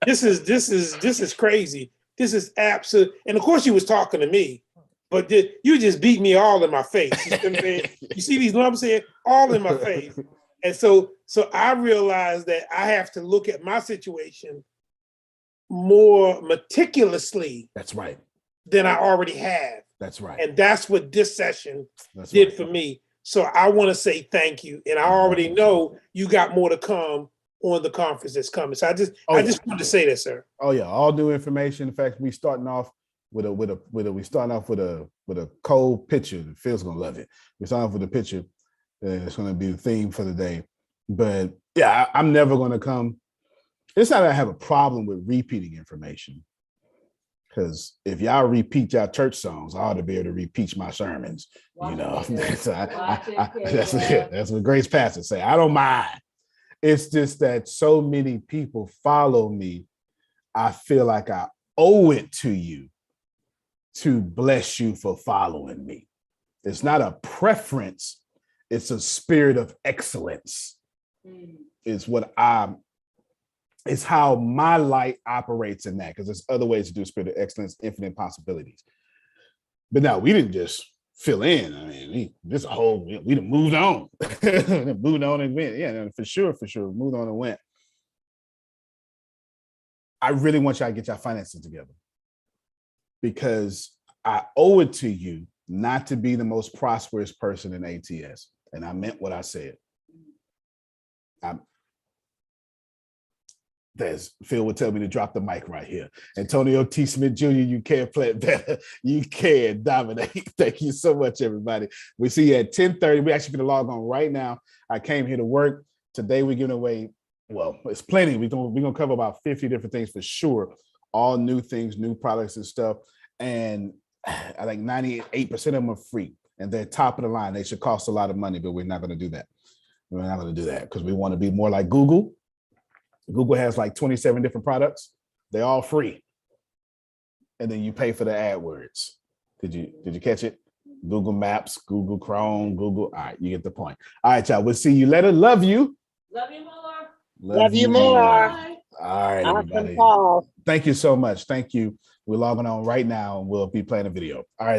This is crazy. This is absolute. And of course, you was talking to me, but you just beat me all in my face. You see these numbers here, all in my face. And so I realized that I have to look at my situation more meticulously. That's right. Than I already have. That's right. And that's what this session did for me. So I want to say thank you. And I already know you got more to come on the conference that's coming. So I just wanted to say that, sir. Oh yeah, all new information. In fact, we starting off with a cold picture. Phil's gonna love it. We're starting off with a picture. It's gonna be the theme for the day. But yeah, I'm never gonna come. It's not that I have a problem with repeating information. Because if y'all repeat y'all church songs, I ought to be able to repeat my sermons. So that's what Grace pastors say. I don't mind. It's just that so many people follow me. I feel like I owe it to you to bless you for following me. It's not a preference. It's a spirit of excellence. It's how my light operates in that, because there's other ways to do spirit of excellence, infinite possibilities. But no, we didn't just fill in. I mean, this whole we done moved on, moved on and went. Yeah, for sure, moved on and went. I really want y'all to get your finances together because I owe it to you not to be the most prosperous person in ATS, and I meant what I said. Phil would tell me to drop the mic right here. Antonio T. Smith Jr., you can play it better. You can dominate. Thank you so much, everybody. We see you at 10:30. We're actually going to log on right now. I came here to work. Today we're giving away, well, it's plenty. We're going to cover about 50 different things for sure. All new things, new products and stuff. And I think 98% of them are free. And they're top of the line. They should cost a lot of money, but we're not going to do that. We're not going to do that because we want to be more like Google. Google has like 27 different products. They're all free. And then you pay for the AdWords. Did you catch it? Google Maps, Google Chrome, Google. All right, you get the point. All right, y'all. We'll see you later. Love you. Love you more. Love you more. All right, everybody. Awesome. Thank you so much. Thank you. We're logging on right now and we'll be playing a video. All right.